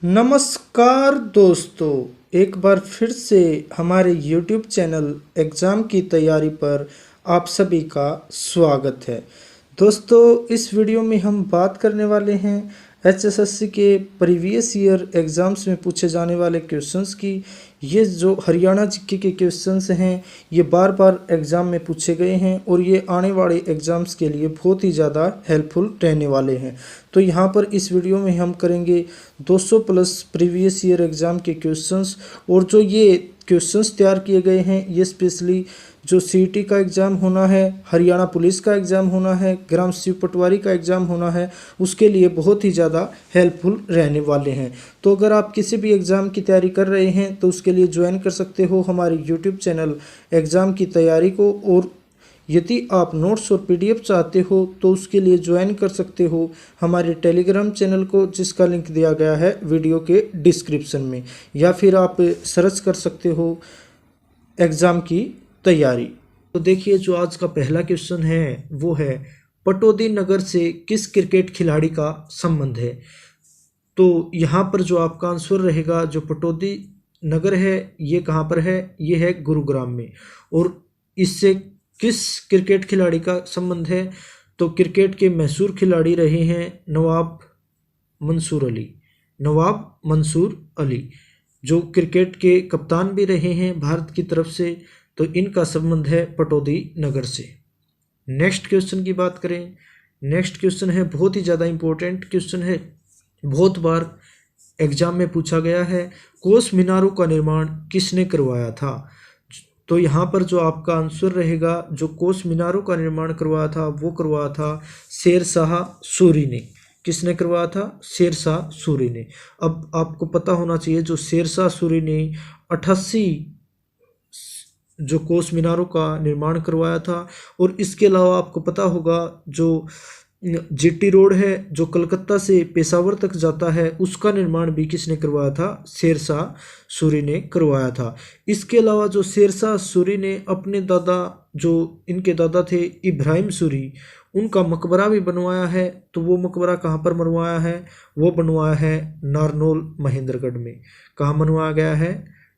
नमस्कार दोस्तों, एक बार फिर से हमारे YouTube चैनल एग्ज़ाम की तैयारी पर आप सभी का स्वागत है। दोस्तों, इस वीडियो में हम बात करने वाले हैं HSSC के प्रीवियस ईयर एग्ज़ाम्स में पूछे जाने वाले क्वेश्चंस की। ये जो हरियाणा जीके के क्वेश्चंस हैं, ये बार बार एग्ज़ाम में पूछे गए हैं और ये आने वाले एग्ज़ाम्स के लिए बहुत ही ज़्यादा हेल्पफुल रहने वाले हैं। तो यहाँ पर इस वीडियो में हम करेंगे 200 प्लस प्रीवियस ईयर एग्ज़ाम के क्वेश्चंस। और जो ये क्वेश्चंस तैयार किए गए हैं, ये स्पेशली जो सीईटी का एग्ज़ाम होना है, हरियाणा पुलिस का एग्ज़ाम होना है, ग्राम शिव पटवारी का एग्ज़ाम होना है, उसके लिए बहुत ही ज़्यादा हेल्पफुल रहने वाले हैं। तो अगर आप किसी भी एग्ज़ाम की तैयारी कर रहे हैं तो उसके लिए ज्वाइन कर सकते हो हमारे यूट्यूब चैनल एग्ज़ाम की तैयारी को। और यदि आप नोट्स और पीडीएफ चाहते हो तो उसके लिए ज्वाइन कर सकते हो हमारे टेलीग्राम चैनल को, जिसका लिंक दिया गया है वीडियो के डिस्क्रिप्शन में, या फिर आप सर्च कर सकते हो एग्ज़ाम की तैयारी। तो देखिए, जो आज का पहला क्वेश्चन है वो है पटौदी नगर से किस क्रिकेट खिलाड़ी का संबंध है। तो यहाँ पर जो आपका आंसर रहेगा, जो पटौदी नगर है ये कहाँ पर है, ये है गुरुग्राम में। और इससे किस क्रिकेट खिलाड़ी का संबंध है, तो क्रिकेट के मशहूर खिलाड़ी रहे हैं नवाब मंसूर अली। नवाब मंसूर अली जो क्रिकेट के कप्तान भी रहे हैं भारत की तरफ से, तो इनका संबंध है पटौदी नगर से। नेक्स्ट क्वेश्चन की बात करें, नेक्स्ट क्वेश्चन है बहुत ही ज़्यादा इंपॉर्टेंट क्वेश्चन है, बहुत बार एग्जाम में पूछा गया है। कोस मीनारों का निर्माण किसने करवाया था। तो यहाँ पर जो आपका आंसर रहेगा, जो कोस मीनारों का निर्माण करवाया था वो करवाया था शेर शाह सूरी ने। किसने करवाया था, शेर शाह सूरी ने। अब आपको पता होना चाहिए, जो शेर शाह सूरी ने 88 जो कोस मीनारों का निर्माण करवाया था। और इसके अलावा आपको पता होगा, जो जीटी रोड है जो कलकत्ता से पेशावर तक जाता है, उसका निर्माण भी किसने करवाया था, शेर शाह सूरी ने करवाया था। इसके अलावा जो शेर शाह सूरी ने अपने दादा, जो इनके दादा थे इब्राहिम सूरी, उनका मकबरा भी बनवाया है। तो वो मकबरा कहाँ पर बनवाया है, वो बनवाया है नारनौल महेंद्रगढ़ में। कहाँ बनवाया गया है,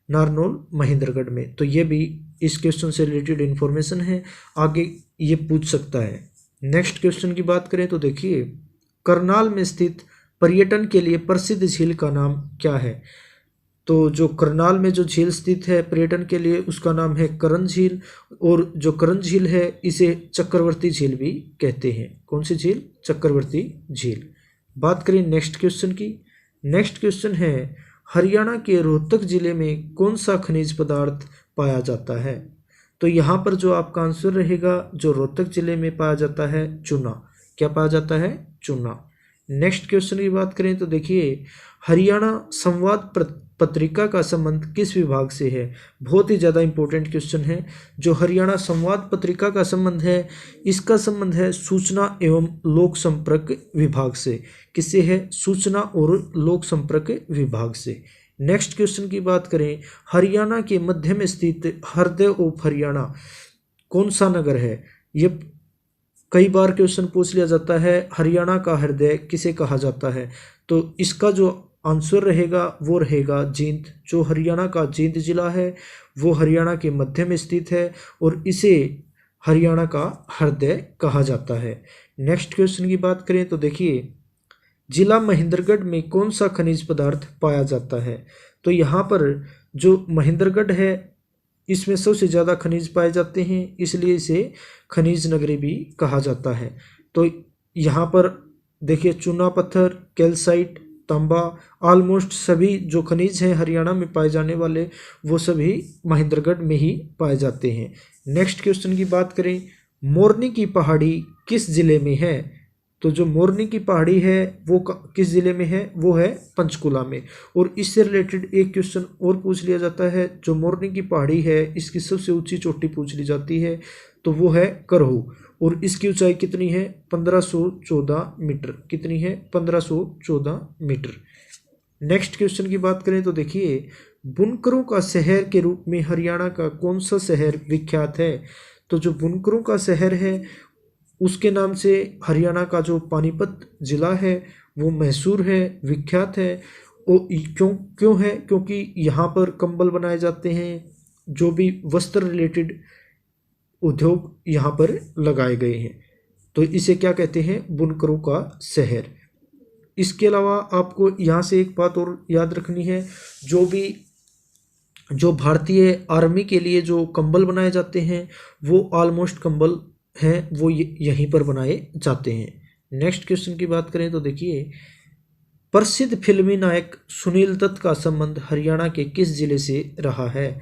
नारनौल महेंद्रगढ़ में। तो ये भी इस क्वेश्चन से रिलेटेड इन्फॉर्मेशन है, आगे ये पूछ सकता है। नेक्स्ट क्वेश्चन की बात करें तो देखिए, करनाल में स्थित पर्यटन के लिए प्रसिद्ध झील का नाम क्या है। तो जो करनाल में जो झील स्थित है पर्यटन के लिए, उसका नाम है करण झील। और जो करण झील है इसे चक्रवर्ती झील भी कहते हैं। कौन सी झील, चक्रवर्ती झील। बात करें नेक्स्ट क्वेश्चन की, नेक्स्ट क्वेश्चन है हरियाणा के रोहतक जिले में कौन सा खनिज पदार्थ पाया जाता है। तो यहाँ पर जो आपका आंसर रहेगा, जो रोहतक जिले में पाया जाता है चूना। क्या पाया जाता है, चूना। नेक्स्ट क्वेश्चन की बात करें तो देखिए, हरियाणा संवाद पत्रिका का संबंध किस विभाग से है। बहुत ही ज़्यादा इंपॉर्टेंट क्वेश्चन है। जो हरियाणा संवाद पत्रिका का संबंध है, इसका संबंध है सूचना एवं लोक संपर्क विभाग से। किससे है, सूचना और लोक संपर्क विभाग से। नेक्स्ट क्वेश्चन की बात करें, हरियाणा के मध्य में स्थित हृदय ऑफ हरियाणा कौन सा नगर है। ये कई बार क्वेश्चन पूछ लिया जाता है, हरियाणा का हृदय किसे कहा जाता है। तो इसका जो आंसर रहेगा वो रहेगा जींद। जो हरियाणा का जींद जिला है वो हरियाणा के मध्य में स्थित है और इसे हरियाणा का हृदय कहा जाता है। नेक्स्ट क्वेश्चन की बात करें तो देखिए, जिला महेंद्रगढ़ में कौन सा खनिज पदार्थ पाया जाता है। तो यहाँ पर जो महेंद्रगढ़ है इसमें सबसे ज़्यादा खनिज पाए जाते हैं, इसलिए इसे खनिज नगरी भी कहा जाता है। तो यहाँ पर देखिए, चूना पत्थर, कैल्साइट, तांबा, ऑलमोस्ट सभी जो खनिज हैं हरियाणा में पाए जाने वाले, वो सभी महेंद्रगढ़ में ही पाए जाते हैं। नेक्स्ट क्वेश्चन की बात करें, मोरनी की पहाड़ी किस जिले में है। तो जो मोरनी की पहाड़ी है वो किस जिले में है, वो है पंचकुला में। और इससे रिलेटेड एक क्वेश्चन और पूछ लिया जाता है, जो मोरनी की पहाड़ी है इसकी सबसे ऊंची चोटी पूछ ली जाती है, तो वो है करहू। और इसकी ऊंचाई कितनी है, 1514 मीटर। कितनी है, 1514 मीटर। नेक्स्ट क्वेश्चन की बात करें तो देखिए, बुनकरों का शहर के रूप में हरियाणा का कौन सा शहर विख्यात है। तो जो बुनकरों का शहर है उसके नाम से हरियाणा का जो पानीपत जिला है वो मशहूर है, विख्यात है। क्यों क्यों है? क्योंकि यहाँ पर कंबल बनाए जाते हैं, जो भी वस्त्र रिलेटेड उद्योग यहाँ पर लगाए गए हैं, तो इसे क्या कहते हैं? बुनकरों का शहर। इसके अलावा आपको यहाँ से एक बात और याद रखनी है, जो भारतीय आर्मी के लिए जो कंबल बनाए जाते हैं वो ऑलमोस्ट कंबल हैं वो यहीं पर बनाए जाते हैं। नेक्स्ट क्वेश्चन की बात करें तो देखिए, प्रसिद्ध फिल्मी नायक सुनील दत्त का संबंध हरियाणा के किस जिले से रहा है?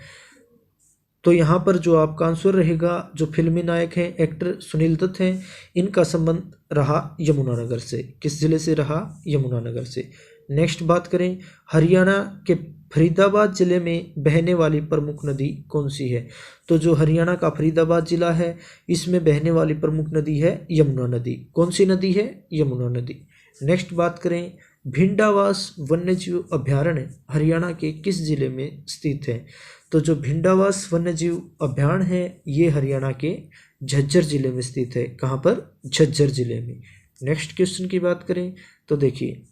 तो यहाँ पर जो आपका आंसर रहेगा, जो फिल्मी नायक हैं, एक्टर सुनील दत्त हैं, इनका संबंध रहा यमुनानगर से। किस जिले से रहा? यमुनानगर से। नेक्स्ट बात करें, हरियाणा के फरीदाबाद जिले में बहने वाली प्रमुख नदी कौन सी है? तो जो हरियाणा का फरीदाबाद जिला है, इसमें बहने वाली प्रमुख नदी है यमुना नदी। कौन सी नदी है? यमुना नदी। नेक्स्ट बात करें, भिंडावास वन्यजीव अभयारण्य हरियाणा के किस जिले में स्थित है? तो जो भिंडावास वन्यजीव अभयारण्य है ये हरियाणा के झज्जर जिले में स्थित है। कहाँ पर? झज्जर जिले में। नेक्स्ट क्वेश्चन की बात करें तो देखिए,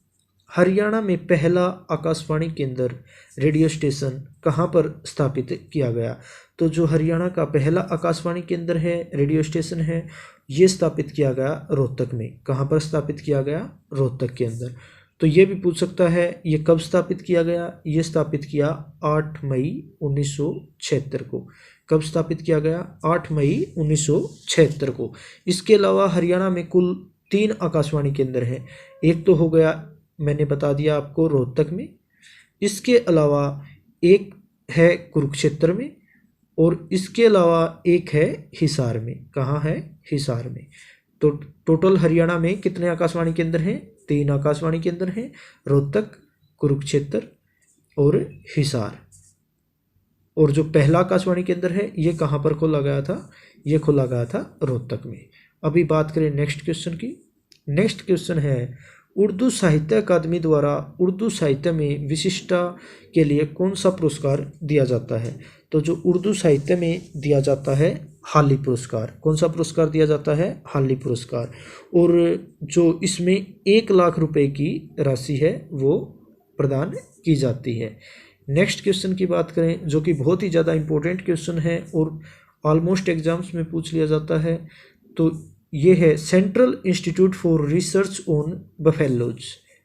हरियाणा में पहला आकाशवाणी केंद्र रेडियो स्टेशन कहाँ पर स्थापित किया गया? तो जो हरियाणा का पहला आकाशवाणी केंद्र है, रेडियो स्टेशन है, ये स्थापित किया गया रोहतक में। कहाँ पर स्थापित किया गया? रोहतक के अंदर। तो ये भी पूछ सकता है ये कब स्थापित किया गया? ये स्थापित किया 8 मई 1976 को। कब स्थापित किया गया? 8 मई 1976 को। इसके अलावा हरियाणा में कुल 3 आकाशवाणी केंद्र हैं। एक तो हो गया, मैंने बता दिया आपको, रोहतक में। इसके अलावा एक है कुरुक्षेत्र में, और इसके अलावा एक है हिसार में। कहाँ है? हिसार में। तो टोटल हरियाणा में कितने आकाशवाणी केंद्र हैं? 3 आकाशवाणी केंद्र हैं, रोहतक, कुरुक्षेत्र और हिसार। और जो पहला आकाशवाणी केंद्र है ये कहाँ पर खोला गया था? ये खोला गया था रोहतक में। अभी बात करें नेक्स्ट क्वेश्चन की। नेक्स्ट क्वेश्चन है, उर्दू साहित्य अकादमी द्वारा उर्दू साहित्य में विशिष्टता के लिए कौन सा पुरस्कार दिया जाता है? तो जो उर्दू साहित्य में दिया जाता है हाली पुरस्कार। कौन सा पुरस्कार दिया जाता है? हाली पुरस्कार। और जो इसमें 1 लाख रुपए की राशि है वो प्रदान की जाती है। नेक्स्ट क्वेश्चन की बात करें, जो कि बहुत ही ज़्यादा इंपॉर्टेंट क्वेश्चन है और ऑलमोस्ट एग्जाम्स में पूछ लिया जाता है, तो ये है, central institute for research on buffaloes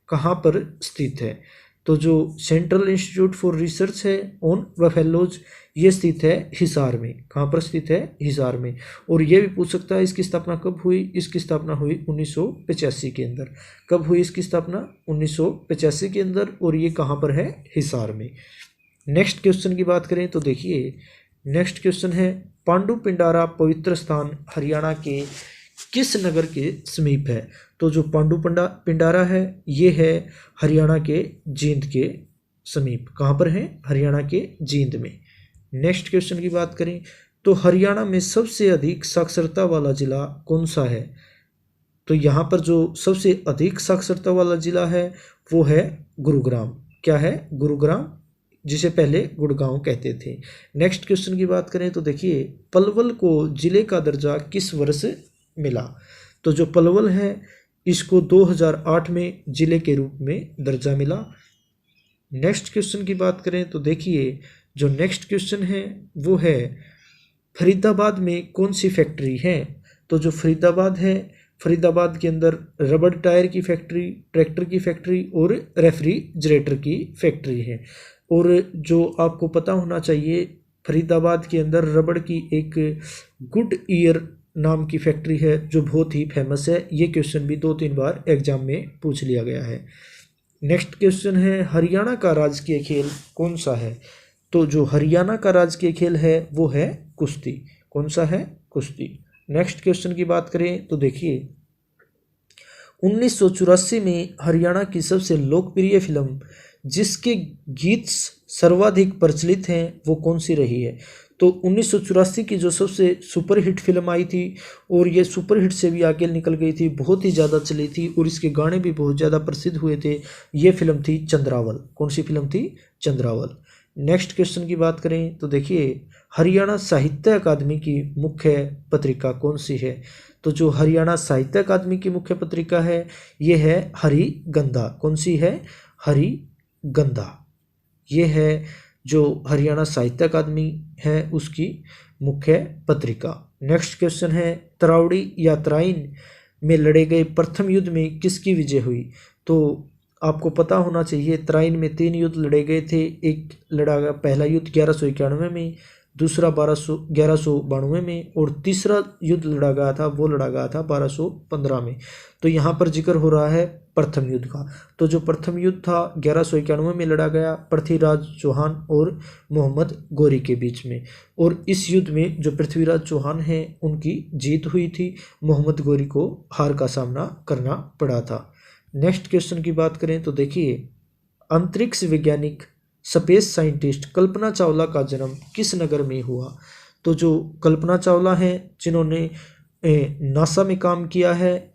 कहाँ पर स्थित है? तो जो सेंट्रल इंस्टीट्यूट फॉर रिसर्च है ऑन बफेलोज, ये स्थित है हिसार में। कहाँ पर स्थित है? हिसार में। और ये भी पूछ सकता है इसकी स्थापना कब हुई? इसकी स्थापना हुई 1985 के अंदर। कब हुई इसकी स्थापना? 1985 के अंदर। और ये कहाँ पर है? हिसार में। नेक्स्ट क्वेश्चन की बात करें तो देखिए, नेक्स्ट क्वेश्चन है, पांडु पिंडारा पवित्र स्थान हरियाणा के किस नगर के समीप है? तो जो पांडु पिंडारा है ये है हरियाणा के जींद के समीप। कहाँ पर है? हरियाणा के जींद में। नेक्स्ट क्वेश्चन की बात करें तो हरियाणा में सबसे अधिक साक्षरता वाला जिला कौन सा है? तो यहाँ पर जो सबसे अधिक साक्षरता वाला जिला है वो है गुरुग्राम। क्या है? गुरुग्राम, जिसे पहले गुड़गांव कहते थे। नेक्स्ट क्वेश्चन की बात करें तो देखिए, पलवल को जिले का दर्जा किस वर्ष मिला? तो जो पलवल है इसको 2008 में जिले के रूप में दर्जा मिला। नेक्स्ट क्वेश्चन की बात करें तो देखिए, जो नेक्स्ट क्वेश्चन है वो है, फरीदाबाद में कौन सी फैक्ट्री है? तो जो फरीदाबाद है, फरीदाबाद के अंदर रबड़ टायर की फैक्ट्री, ट्रैक्टर की फैक्ट्री और रेफ्रिजरेटर की फैक्ट्री है। और जो आपको पता होना चाहिए, फरीदाबाद के अंदर रबड़ की एक गुड ईयर नाम की फैक्ट्री है जो बहुत ही फेमस है। ये क्वेश्चन भी 2-3 बार एग्जाम में पूछ लिया गया है। नेक्स्ट क्वेश्चन है, हरियाणा का राजकीय खेल कौन सा है? तो जो हरियाणा का राजकीय खेल है वो है कुश्ती। कौन सा है? कुश्ती। नेक्स्ट क्वेश्चन की बात करें तो देखिए, 1984 में हरियाणा की सबसे लोकप्रिय फिल्म जिसके गीत सर्वाधिक प्रचलित हैं वो कौन सी रही है? तो 1984 की जो सबसे सुपरहिट फिल्म आई थी और ये सुपरहिट से भी आगे निकल गई थी, बहुत ही ज़्यादा चली थी और इसके गाने भी बहुत ज़्यादा प्रसिद्ध हुए थे, ये फिल्म थी चंद्रावल। कौन सी फिल्म थी? चंद्रावल। नेक्स्ट क्वेश्चन की बात करें तो देखिए, हरियाणा साहित्य अकादमी की मुख्य पत्रिका कौन सी है? तो जो हरियाणा साहित्य अकादमी की मुख्य पत्रिका है ये है हरिगंधा। कौन सी है? हरिगंधा। गंधा। ये है जो हरियाणा साहित्य अकादमी है उसकी मुख्य पत्रिका। नेक्स्ट क्वेश्चन है, तरावड़ी या तराइन में लड़े गए प्रथम युद्ध में किसकी विजय हुई? तो आपको पता होना चाहिए तराइन में 3 युद्ध लड़े गए थे। एक लड़ा गया पहला युद्ध 1191 में, दूसरा 1192 में और तीसरा युद्ध लड़ा गया था 1215 में। तो यहाँ पर जिक्र हो रहा है प्रथम युद्ध का। तो जो प्रथम युद्ध था 1191 में लड़ा गया पृथ्वीराज चौहान और मोहम्मद गौरी के बीच में, और इस युद्ध में जो पृथ्वीराज चौहान हैं उनकी जीत हुई थी, मोहम्मद गौरी को हार का सामना करना पड़ा था। नेक्स्ट क्वेश्चन की बात करें तो देखिए, अंतरिक्ष वैज्ञानिक स्पेस साइंटिस्ट कल्पना चावला का जन्म किस नगर में हुआ? तो जो कल्पना चावला हैं जिन्होंने नासा में काम किया है,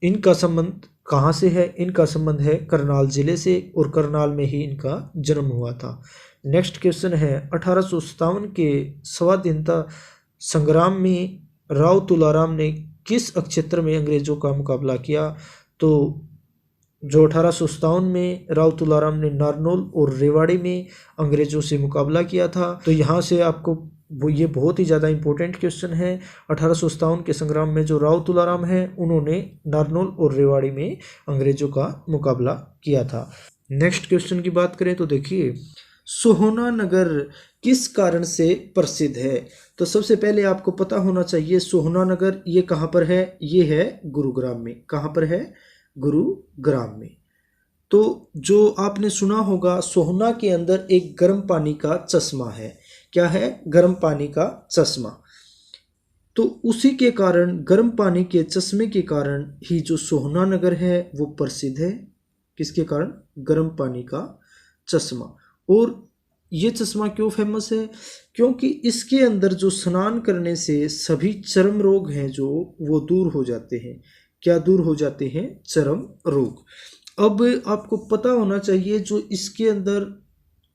इनका संबंध कहाँ से है? इनका संबंध है करनाल जिले से, और करनाल में ही इनका जन्म हुआ था। नेक्स्ट क्वेश्चन है, 1857 के स्वाधीनता संग्राम में राव तुलाराम ने किस क्षेत्र में अंग्रेजों का मुकाबला किया? तो जो 1857 में राव तुलाराम ने नारनौल और रेवाड़ी में अंग्रेजों से मुकाबला किया था। तो यहाँ से आपको ये बहुत ही ज़्यादा इंपॉर्टेंट क्वेश्चन है। 1857 के संग्राम में जो राव तुलाराम है उन्होंने नारनौल और रेवाड़ी में अंग्रेजों का मुकाबला किया था। नेक्स्ट क्वेश्चन की बात करें तो देखिए, सोहना नगर किस कारण से प्रसिद्ध है? तो सबसे पहले आपको पता होना चाहिए सोहना नगर ये कहाँ पर है? ये है गुरुग्राम में। कहाँ पर है? गुरुग्राम में। तो जो आपने सुना होगा सोहना के अंदर एक गर्म पानी का चश्मा है। क्या है? गर्म पानी का चश्मा। तो उसी के कारण, गर्म पानी के चश्मे के कारण ही जो सोहना नगर है वो प्रसिद्ध है। किसके कारण? गर्म पानी का चश्मा। और ये चश्मा क्यों फेमस है? क्योंकि इसके अंदर जो स्नान करने से सभी चर्म रोग हैं जो वो दूर हो जाते हैं। क्या दूर हो जाते हैं? चर्म रोग। अब आपको पता होना चाहिए जो इसके अंदर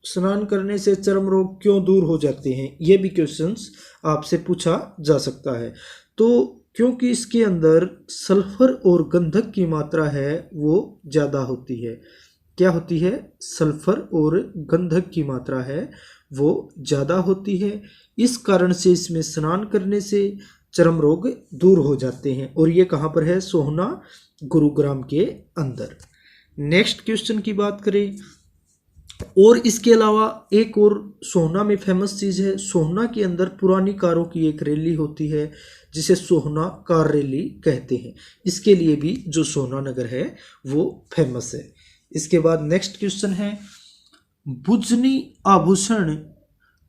स्नान करने से चर्म रोग क्यों दूर हो जाते हैं, ये भी क्वेश्चंस आपसे पूछा जा सकता है। तो क्योंकि इसके अंदर सल्फर और गंधक की मात्रा है वो ज़्यादा होती है। क्या होती है? सल्फर और गंधक की मात्रा है वो ज़्यादा होती है। इस कारण से इसमें स्नान करने से चर्म रोग दूर हो जाते हैं। और ये कहाँ पर है? सोहना, गुरुग्राम के अंदर। नेक्स्ट क्वेश्चन की बात करें, और इसके अलावा एक और सोहना में फेमस चीज़ है। सोहना के अंदर पुरानी कारों की एक रैली होती है जिसे सोहना कार रैली कहते हैं। इसके लिए भी जो सोहना नगर है वो फेमस है। इसके बाद नेक्स्ट क्वेश्चन है, बुजनी आभूषण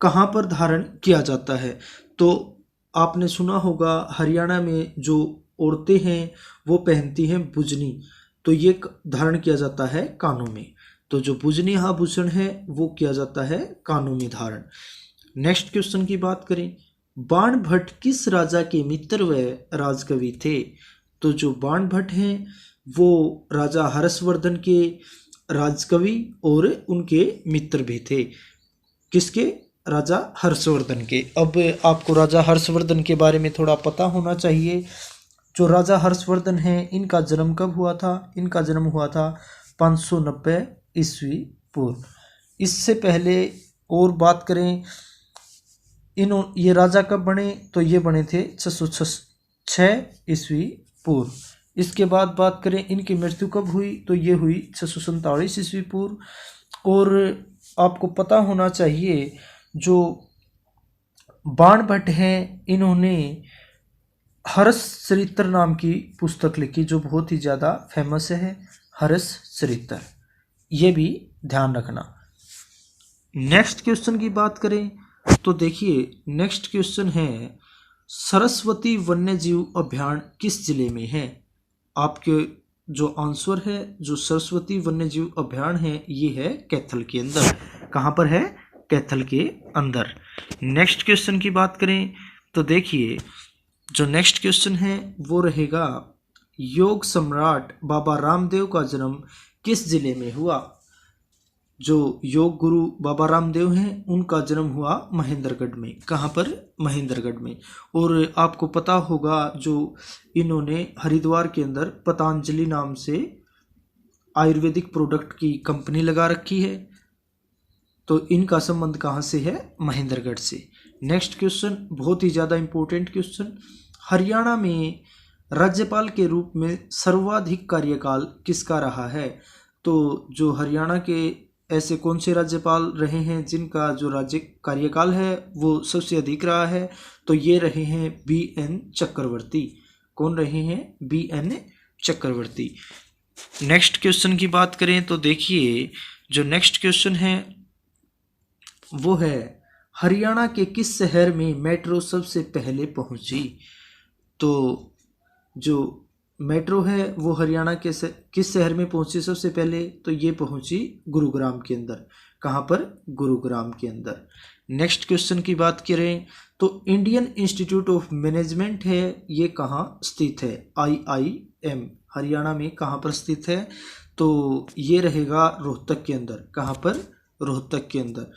कहाँ पर धारण किया जाता है? तो आपने सुना होगा हरियाणा में जो औरतें हैं वो पहनती हैं बुजनी। तो ये धारण किया जाता है कानों में। तो जो बुजनी आभूषण है वो किया जाता है कानों में धारण। नेक्स्ट क्वेश्चन की बात करें, बाण भट्ट किस राजा के मित्र व राजकवि थे? तो जो बाण भट्ट हैं वो राजा हर्षवर्धन के राजकवि और उनके मित्र भी थे। किसके? राजा हर्षवर्धन के। अब आपको राजा हर्षवर्धन के बारे में थोड़ा पता होना चाहिए। जो राजा हर्षवर्धन हैं इनका जन्म कब हुआ था? इनका जन्म हुआ था 590 ईस्वी पूर्व। इससे पहले और बात करें, ये राजा कब बने? तो ये बने थे 606 ईस्वी पूर्व। इसके बाद बात करें इनकी मृत्यु कब हुई? तो ये हुई 647 ईस्वी पूर्व। और आपको पता होना चाहिए जो बाण भट्ट हैं इन्होंने हर्ष चरित्र नाम की पुस्तक लिखी जो बहुत ही ज़्यादा फेमस है, हर्ष चरित्र। ये भी ध्यान रखना। नेक्स्ट क्वेश्चन की बात करें तो देखिए, नेक्स्ट क्वेश्चन है, सरस्वती वन्यजीव अभ्यारण्य किस जिले में है? आपके जो आंसर है, जो सरस्वती वन्यजीव अभ्यारण्य है ये है कैथल के अंदर। कहाँ पर है? कैथल के अंदर। नेक्स्ट क्वेश्चन की बात करें तो देखिए, जो नेक्स्ट क्वेश्चन है वो रहेगा, योग सम्राट बाबा रामदेव का जन्म किस जिले में हुआ? जो योग गुरु बाबा रामदेव हैं उनका जन्म हुआ महेंद्रगढ़ में। कहाँ पर? महेंद्रगढ़ में। और आपको पता होगा जो इन्होंने हरिद्वार के अंदर पतंजलि नाम से आयुर्वेदिक प्रोडक्ट की कंपनी लगा रखी है। तो इनका संबंध कहाँ से है? महेंद्रगढ़ से। नेक्स्ट क्वेश्चन, बहुत ही ज़्यादा इंपॉर्टेंट क्वेश्चन, हरियाणा में राज्यपाल के रूप में सर्वाधिक कार्यकाल किसका रहा है? तो जो हरियाणा के ऐसे कौन से राज्यपाल रहे हैं जिनका जो राज्य कार्यकाल है वो सबसे अधिक रहा है? तो ये रहे हैं BN चक्रवर्ती। कौन रहे हैं? BN चक्रवर्ती। नेक्स्ट क्वेश्चन की बात करें तो देखिए, जो नेक्स्ट क्वेश्चन है वो है, हरियाणा के किस शहर में मेट्रो सबसे पहले पहुंची? तो जो मेट्रो है वो हरियाणा के किस शहर में पहुंची सबसे पहले? तो ये पहुंची गुरुग्राम के अंदर। कहाँ पर? गुरुग्राम के अंदर। नेक्स्ट क्वेश्चन की बात करें तो इंडियन इंस्टीट्यूट ऑफ मैनेजमेंट है, ये कहाँ स्थित है? IIM हरियाणा में कहाँ पर स्थित है? तो ये रहेगा रोहतक के अंदर। कहाँ पर? रोहतक के अंदर।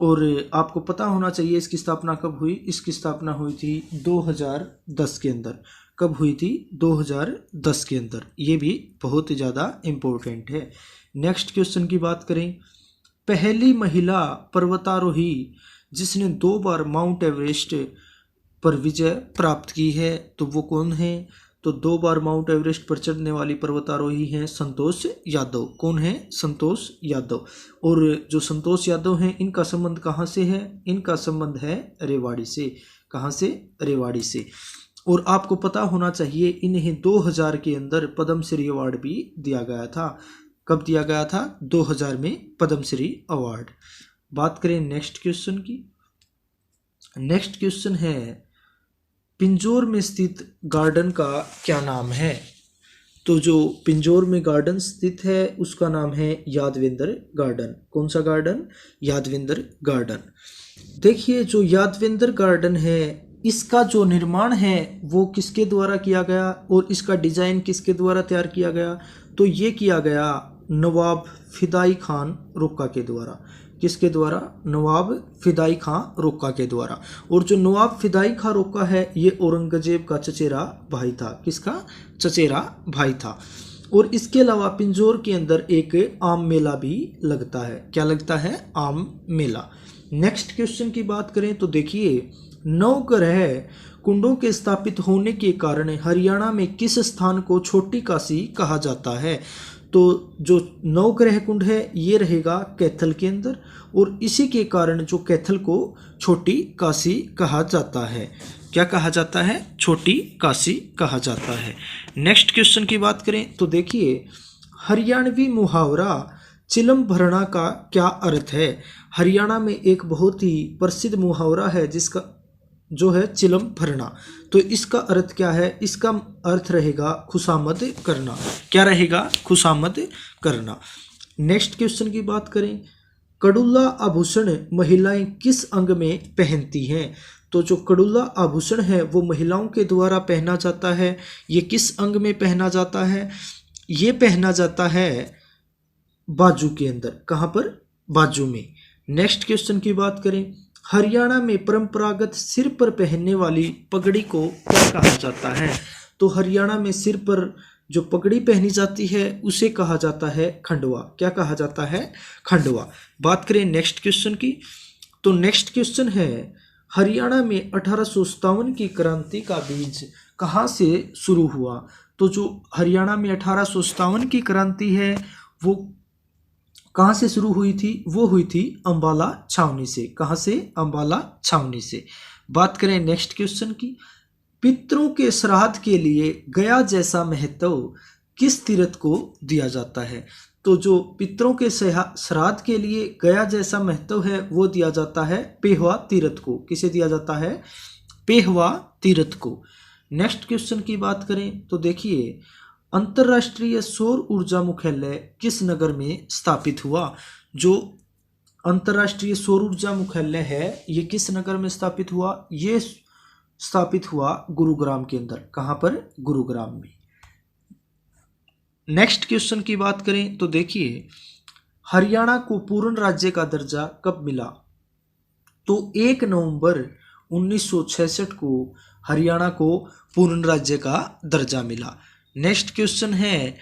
और आपको पता होना चाहिए इसकी स्थापना कब हुई? इसकी स्थापना हुई थी 2010 के अंदर। कब हुई थी? 2010 के अंदर। ये भी बहुत ही ज़्यादा इम्पोर्टेंट है। नेक्स्ट क्वेश्चन की बात करें, पहली महिला पर्वतारोही जिसने 2 बार माउंट एवरेस्ट पर विजय प्राप्त की है, तो वो कौन है? तो 2 बार माउंट एवरेस्ट पर चढ़ने वाली पर्वतारोही हैं संतोष यादव। कौन है? संतोष यादव। और जो संतोष यादव हैं इनका संबंध कहाँ से है? इनका संबंध है रेवाड़ी से। कहाँ से? रेवाड़ी से। और आपको पता होना चाहिए इन्हें 2000 के अंदर पद्मश्री अवार्ड भी दिया गया था। कब दिया गया था? 2000 में पद्मश्री अवार्ड। बात करें नेक्स्ट क्वेश्चन की। नेक्स्ट क्वेश्चन है, पिंजौर में स्थित गार्डन का क्या नाम है? तो जो पिंजौर में गार्डन स्थित है उसका नाम है यादवेंद्र गार्डन। कौन सा गार्डन? यादवेंद्र गार्डन। देखिए, जो यादवेंद्र गार्डन है इसका जो निर्माण है वो किसके द्वारा किया गया और इसका डिजाइन किसके द्वारा तैयार किया गया? तो ये किया गया नवाब फिदाई खान रोका के द्वारा। किसके द्वारा? नवाब फिदाई खान रोका के द्वारा। और जो नवाब फिदाई खान रोका है ये औरंगजेब का चचेरा भाई था। किसका? चचेरा भाई था। और इसके अलावा पिंजौर के अंदर एक आम मेला भी लगता है। क्या लगता है? आम मेला। नेक्स्ट क्वेश्चन की बात करें तो देखिए, नवग्रह कुंडों के स्थापित होने के कारण हरियाणा में किस स्थान को छोटी काशी कहा जाता है? तो जो नवग्रह कुंड है ये रहेगा कैथल के अंदर, और इसी के कारण जो कैथल को छोटी काशी कहा जाता है। क्या कहा जाता है? छोटी काशी कहा जाता है। नेक्स्ट क्वेश्चन की बात करें तो देखिए, हरियाणवी मुहावरा चिलम भरना का क्या अर्थ है? हरियाणा में एक बहुत ही प्रसिद्ध मुहावरा है जिसका जो है चिलम भरना। तो इसका अर्थ क्या है? इसका अर्थ रहेगा खुशामद करना। क्या रहेगा? खुशामद करना। नेक्स्ट क्वेश्चन की बात करें, कड़ुल्ला आभूषण महिलाएं किस अंग में पहनती हैं? तो जो कड़ुल्ला आभूषण है वो महिलाओं के द्वारा पहना जाता है। ये किस अंग में पहना जाता है? ये पहना जाता है बाजू के अंदर। कहाँ पर? बाजू में। नेक्स्ट क्वेश्चन की बात करें, हरियाणा में परंपरागत सिर पर पहनने वाली पगड़ी को क्या कहा जाता है? तो हरियाणा में सिर पर जो पगड़ी पहनी जाती है उसे कहा जाता है खंडवा। क्या कहा जाता है? खंडवा। बात करें नेक्स्ट क्वेश्चन की तो नेक्स्ट क्वेश्चन है, हरियाणा में 1857 की क्रांति का बीज कहाँ से शुरू हुआ? तो जो हरियाणा में 1857 की क्रांति है वो कहाँ से शुरू हुई थी? वो हुई थी अंबाला छावनी से। कहाँ से? अंबाला छावनी से। बात करें नेक्स्ट क्वेश्चन की, पितरों के श्राद्ध के लिए गया जैसा महत्व किस तीर्थ को दिया जाता है? तो जो पितरों के श्राद्ध के लिए गया जैसा महत्व है वो दिया जाता है पेहवा तीर्थ को। किसे दिया जाता है? पेहवा तीर्थ को। नेक्स्ट क्वेश्चन की बात करें तो देखिए, अंतर्राष्ट्रीय सौर ऊर्जा मुख्यालय किस नगर में स्थापित हुआ? जो अंतर्राष्ट्रीय सौर ऊर्जा मुख्यालय है ये किस नगर में स्थापित हुआ? ये स्थापित हुआ गुरुग्राम के अंदर। कहाँ पर? गुरुग्राम में। नेक्स्ट क्वेश्चन की बात करें तो देखिए, हरियाणा को पूर्ण राज्य का दर्जा कब मिला? तो 1 नवंबर 1966 को हरियाणा को पूर्ण राज्य का दर्जा मिला। नेक्स्ट क्वेश्चन है,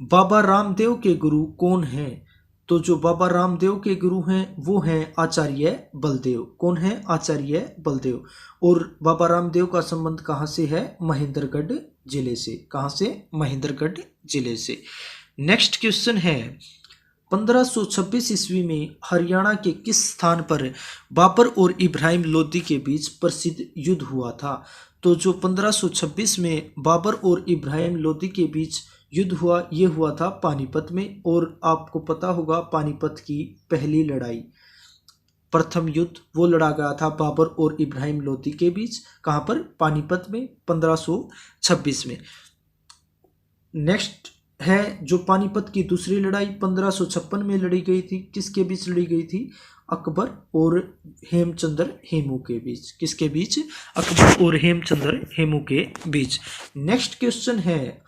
बाबा रामदेव के गुरु कौन हैं? तो जो बाबा रामदेव के गुरु हैं वो हैं आचार्य बलदेव। कौन है? आचार्य बलदेव। और बाबा रामदेव का संबंध कहाँ से है? महेंद्रगढ़ जिले से। कहाँ से? महेंद्रगढ़ जिले से। नेक्स्ट क्वेश्चन है 1526 ईस्वी में हरियाणा के किस स्थान पर बाबर और इब्राहिम लोदी के बीच प्रसिद्ध युद्ध हुआ था? तो जो 1526 में बाबर और इब्राहिम लोदी के बीच युद्ध हुआ, ये हुआ था पानीपत में। और आपको पता होगा पानीपत की पहली लड़ाई, प्रथम युद्ध वो लड़ा गया था बाबर और इब्राहिम लोदी के बीच। कहाँ पर? पानीपत में 1526 में। नेक्स्ट है जो पानीपत की दूसरी लड़ाई 1556 में लड़ी गई थी। किसके बीच लड़ी गई थी? अकबर और हेमचंद्र हेमू के बीच। किसके बीच? अकबर और हेमचंद्र हेमू के बीच। नेक्स्ट क्वेश्चन है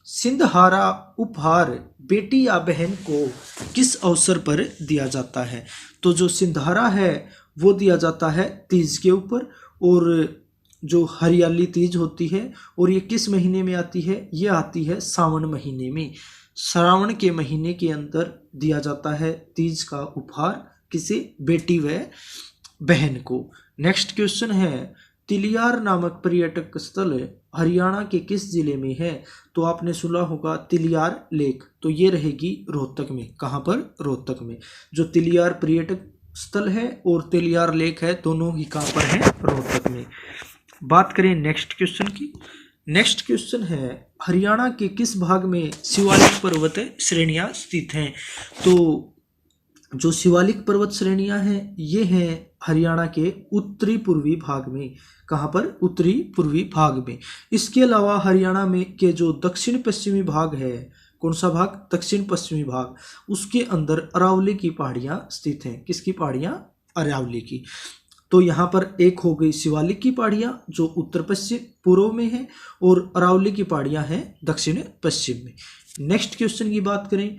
सिंधहारा उपहार बेटी या बहन को किस अवसर पर दिया जाता है? तो जो सिंधहारा है वो दिया जाता है तीज के ऊपर। और जो हरियाली तीज होती है, और ये किस महीने में आती है? ये आती है सावन महीने में। श्रावण के महीने के अंदर दिया जाता है तीज का उपहार। किसे? बेटी व बहन को। नेक्स्ट क्वेश्चन है तिलियार नामक पर्यटक स्थल हरियाणा के किस जिले में है? तो आपने सुना होगा तिलियार लेक, तो ये रहेगी रोहतक में। कहाँ पर? रोहतक में। जो तिलियार पर्यटक स्थल है और तिलियार लेक है, दोनों ही कहाँ पर है? रोहतक में। बात करें नेक्स्ट क्वेश्चन की। नेक्स्ट क्वेश्चन है हरियाणा के किस भाग में शिवालिक पर्वत श्रेणियां स्थित हैं? तो जो शिवालिक पर्वत श्रेणियां हैं ये हैं हरियाणा के उत्तरी पूर्वी भाग में। कहाँ पर? उत्तरी पूर्वी भाग में। इसके अलावा हरियाणा में के जो दक्षिण पश्चिमी भाग है, कौन सा भाग? दक्षिण पश्चिमी भाग, उसके अंदर अरावली की पहाड़ियां स्थित हैं। किसकी पहाड़ियां? अरावली की। तो यहाँ पर एक हो गई शिवालिक की पहाड़ियां जो उत्तर पश्चिम पूर्व में है, और अरावली की पहाड़ियां हैं दक्षिण पश्चिम में। नेक्स्ट क्वेश्चन की बात करें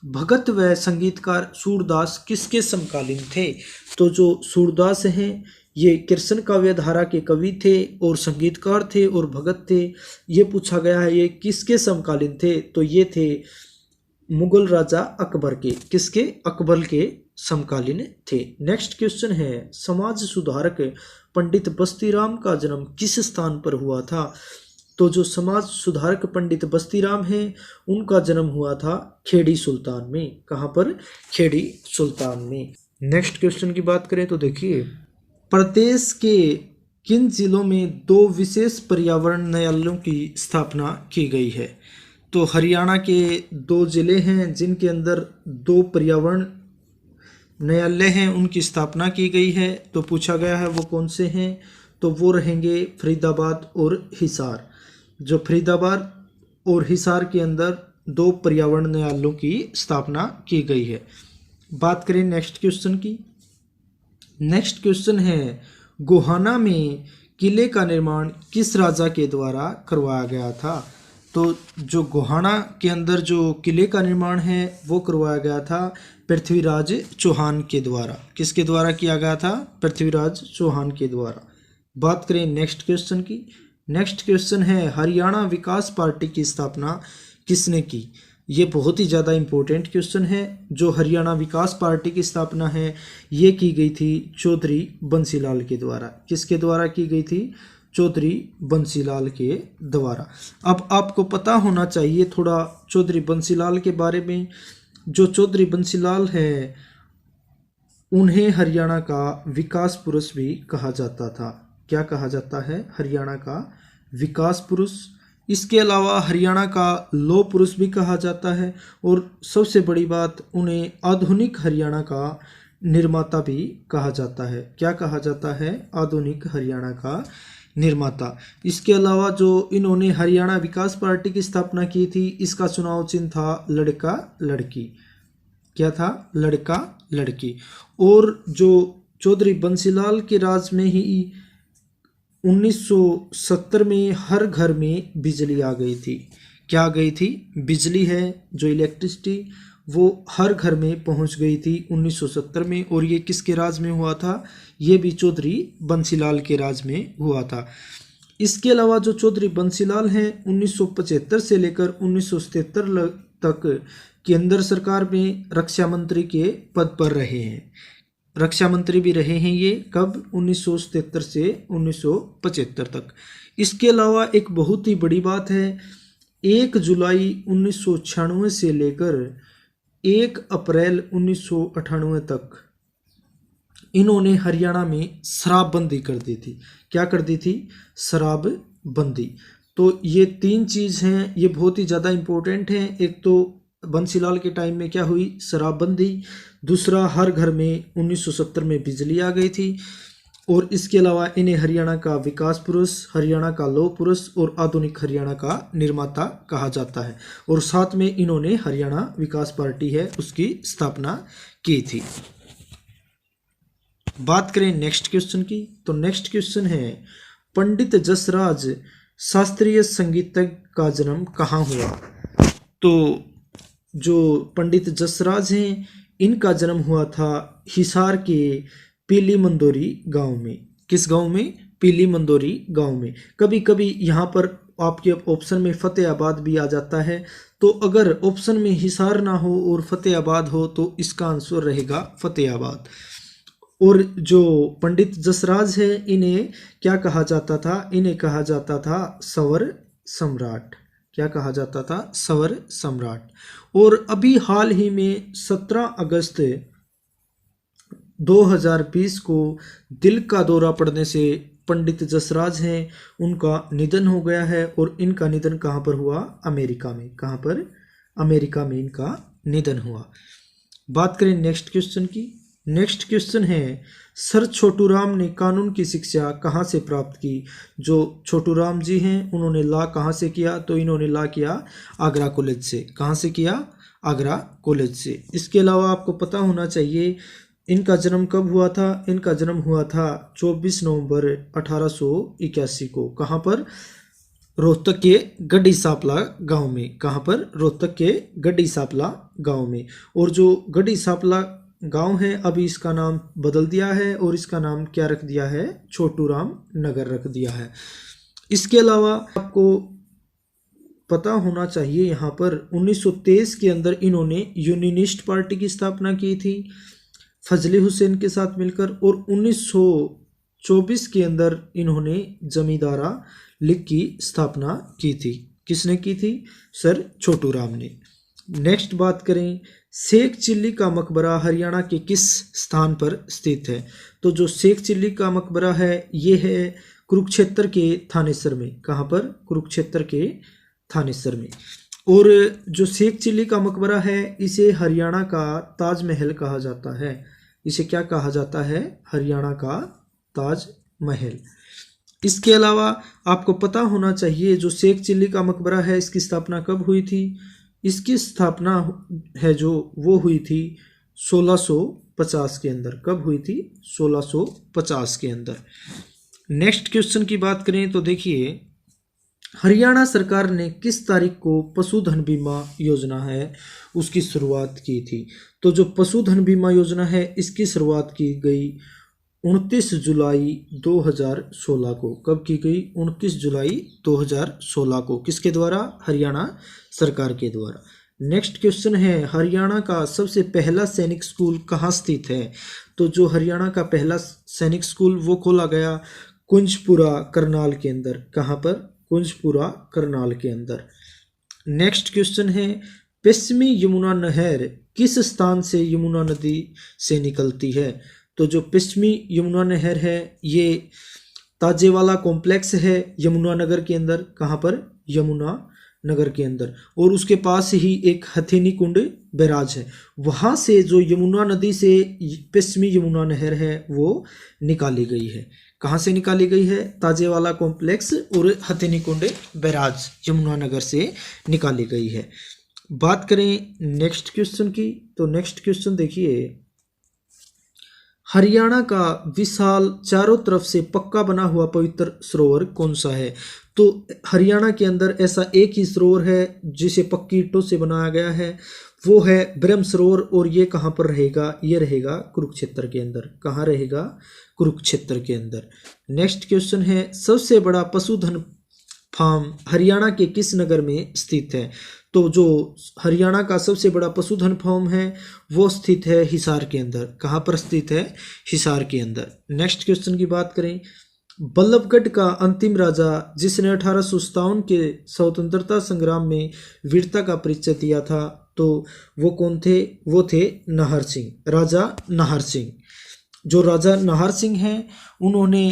भगत व संगीतकार सूरदास किसके समकालीन थे? तो जो सूरदास हैं ये कृष्ण काव्य धारा के कवि थे और संगीतकार थे और भगत थे। ये पूछा गया है ये किसके समकालीन थे? तो ये थे मुगल राजा अकबर के। किसके? अकबर के समकालीन थे। नेक्स्ट क्वेश्चन है समाज सुधारक पंडित बस्तीराम का जन्म किस स्थान पर हुआ था? तो जो समाज सुधारक पंडित बस्तीराम हैं उनका जन्म हुआ था खेड़ी सुल्तान में। कहाँ पर? खेड़ी सुल्तान में। नेक्स्ट क्वेश्चन की बात करें तो देखिए प्रदेश के किन जिलों में 2 विशेष पर्यावरण न्यायालयों की स्थापना की गई है? तो हरियाणा के 2 जिले हैं जिनके अंदर 2 पर्यावरण न्यायालय हैं, उनकी स्थापना की गई है। तो पूछा गया है वो कौन से हैं? तो वो रहेंगे फरीदाबाद और हिसार। जो फरीदाबाद और हिसार के अंदर 2 पर्यावरण न्यायालयों की स्थापना की गई है। बात करें नेक्स्ट क्वेश्चन की। नेक्स्ट क्वेश्चन है गोहाना में किले का निर्माण किस राजा के द्वारा करवाया गया था? तो जो गोहाना के अंदर जो किले का निर्माण है वो करवाया गया था पृथ्वीराज चौहान के द्वारा। किसके द्वारा किया गया था? पृथ्वीराज चौहान के द्वारा। बात करें नेक्स्ट क्वेश्चन की। नेक्स्ट क्वेश्चन है हरियाणा विकास पार्टी की स्थापना किसने की? ये बहुत ही ज़्यादा इम्पोर्टेंट क्वेश्चन है। जो हरियाणा विकास पार्टी की स्थापना है ये की गई थी चौधरी बंसीलाल के द्वारा। किसके द्वारा की गई थी? चौधरी बंसीलाल के द्वारा। अब आपको पता होना चाहिए थोड़ा चौधरी बंसीलाल के बारे में। जो चौधरी बंसीलाल है उन्हें हरियाणा का विकास पुरुष भी कहा जाता था। क्या कहा जाता है? हरियाणा का विकास पुरुष। इसके अलावा हरियाणा का लौह पुरुष भी कहा जाता है, और सबसे बड़ी बात उन्हें आधुनिक हरियाणा का निर्माता भी कहा जाता है। क्या कहा जाता है? आधुनिक हरियाणा का निर्माता। इसके अलावा जो इन्होंने हरियाणा विकास पार्टी की स्थापना की थी इसका चुनाव चिन्ह था लड़का लड़की। क्या था? लड़का लड़की। और जो चौधरी बंसीलाल के राज में ही 1970 में हर घर में बिजली आ गई थी। क्या आ गई थी? बिजली है जो इलेक्ट्रिसिटी वो हर घर में पहुंच गई थी 1970 में। और ये किसके राज में हुआ था? ये भी चौधरी बंसीलाल के राज में हुआ था। इसके अलावा जो चौधरी बंसीलाल हैं 1975 से लेकर 1977 तक केंद्र सरकार में रक्षा मंत्री के पद पर रहे हैं। रक्षा मंत्री भी रहे हैं ये कब, 1977 से 1975 तक। इसके अलावा एक बहुत ही बड़ी बात है, 1 जुलाई 1996 से लेकर 1 अप्रैल 1998 तक इन्होंने हरियाणा में शराबबंदी कर दी थी। क्या कर दी थी? शराबबंदी। तो ये 3 चीज़ हैं, ये बहुत ही ज़्यादा इम्पोर्टेंट हैं। एक तो बंसीलाल के टाइम में क्या हुई? शराबबंदी। दूसरा, हर घर में 1970 में बिजली आ गई थी। और इसके अलावा इन्हें हरियाणा का विकास पुरुष, हरियाणा का लौह पुरुष और आधुनिक हरियाणा का निर्माता कहा जाता है। और साथ में इन्होंने हरियाणा विकास पार्टी है उसकी स्थापना की थी। बात करें नेक्स्ट क्वेश्चन की, तो नेक्स्ट क्वेश्चन है पंडित जसराज शास्त्रीय संगीतज्ञ का जन्म कहाँ हुआ? तो जो पंडित जसराज हैं इनका जन्म हुआ था हिसार के पीली मंदोरी गांव में। किस गांव में? पीली मंदोरी गांव में। कभी कभी यहाँ पर आपके ऑप्शन में फतेहाबाद भी आ जाता है, तो अगर ऑप्शन में हिसार ना हो और फतेहाबाद हो तो इसका आंसर रहेगा फतेहाबाद। और जो पंडित जसराज है इन्हें क्या कहा जाता था? इन्हें कहा जाता था सवर सम्राट। क्या कहा जाता था? सवर सम्राट। और अभी हाल ही में 17 अगस्त 2020 को दिल का दौरा पड़ने से पंडित जसराज हैं उनका निधन हो गया है। और इनका निधन कहाँ पर हुआ? अमेरिका में। कहाँ पर? अमेरिका में इनका निधन हुआ। बात करें नेक्स्ट क्वेश्चन की। नेक्स्ट क्वेश्चन है सर छोटूराम ने कानून की शिक्षा कहाँ से प्राप्त की? जो छोटूराम जी हैं उन्होंने लॉ कहाँ से किया? तो इन्होंने लॉ किया आगरा कॉलेज से। कहाँ से किया? आगरा कॉलेज से। इसके अलावा आपको पता होना चाहिए इनका जन्म कब हुआ था? इनका जन्म हुआ था 24 नवंबर 1881 को। कहाँ पर? रोहतक के गड्डी सापला गांव में। कहाँ पर? रोहतक के गड्डी सापला गांव में। और जो गड्डी सापला गांव है अभी इसका नाम बदल दिया है और इसका नाम क्या रख दिया है? छोटूराम नगर रख दिया है। इसके अलावा आपको पता होना चाहिए यहाँ पर 1923 के अंदर इन्होंने यूनियनिस्ट पार्टी की स्थापना की थी फजली हुसैन के साथ मिलकर। और 1924 के अंदर इन्होंने जमींदारा लीग की स्थापना की थी। किसने की थी? सर छोटूराम ने। नेक्स्ट बात करें शेख चिल्ली का मकबरा हरियाणा के किस स्थान पर स्थित है? तो जो शेख चिल्ली का मकबरा है ये है कुरुक्षेत्र के थानेसर में। कहाँ पर? कुरुक्षेत्र के थानेसर में। और जो शेख चिल्ली का मकबरा है इसे हरियाणा का ताजमहल कहा जाता है। इसे क्या कहा जाता है? हरियाणा का ताजमहल। इसके अलावा आपको पता होना चाहिए जो शेख चिल्ली का मकबरा है इसकी स्थापना कब हुई थी? इसकी स्थापना है जो वो हुई थी 1650 के अंदर। कब हुई थी? 1650 के अंदर। नेक्स्ट क्वेश्चन की बात करें तो देखिए हरियाणा सरकार ने किस तारीख को पशुधन बीमा योजना है उसकी शुरुआत की थी? तो जो पशुधन बीमा योजना है इसकी शुरुआत की गई 29 जुलाई 2016 को। कब की गई? 29 जुलाई 2016 को। किसके द्वारा? हरियाणा सरकार के द्वारा। नेक्स्ट क्वेश्चन है हरियाणा का सबसे पहला सैनिक स्कूल कहाँ स्थित है? तो जो हरियाणा का पहला सैनिक स्कूल वो खोला गया कुंजपुरा करनाल के अंदर। कहाँ पर? कुंजपुरा करनाल के अंदर। नेक्स्ट क्वेश्चन है पश्चिमी यमुना नहर किस स्थान से यमुना नदी से निकलती है? तो जो पश्चिमी यमुना नहर है ये ताजेवाला कॉम्प्लेक्स है यमुना नगर के अंदर। कहाँ पर? यमुना नगर के अंदर। और उसके पास ही एक हथेनी कुंड बैराज है, वहाँ से जो यमुना नदी से पश्चिमी यमुना नहर है वो निकाली गई है। कहाँ से निकाली गई है? ताजेवाला कॉम्प्लेक्स और हथेनी कुंड बैराज यमुना नगर से निकाली गई है। बात करें नेक्स्ट क्वेश्चन की, तो नेक्स्ट क्वेश्चन देखिए हरियाणा का विशाल चारों तरफ से पक्का बना हुआ पवित्र सरोवर कौन सा है? तो हरियाणा के अंदर ऐसा एक ही सरोवर है जिसे पक्की ईंटों से बनाया गया है, वो है ब्रह्म सरोवर। और ये कहाँ पर रहेगा? ये रहेगा कुरुक्षेत्र के अंदर। कहाँ रहेगा? कुरुक्षेत्र के अंदर। नेक्स्ट क्वेश्चन है सबसे बड़ा पशुधन फार्म हरियाणा के किस नगर में स्थित है? तो जो हरियाणा का सबसे बड़ा पशुधन फार्म है वो स्थित है हिसार के अंदर। कहाँ पर स्थित है? हिसार के अंदर। नेक्स्ट क्वेश्चन की बात करें, बल्लभगढ़ का अंतिम राजा जिसने 1857 के स्वतंत्रता संग्राम में वीरता का परिचय दिया था, तो वो कौन थे? वो थे नाहर सिंह, राजा नाहर सिंह। जो राजा नाहर सिंह हैं उन्होंने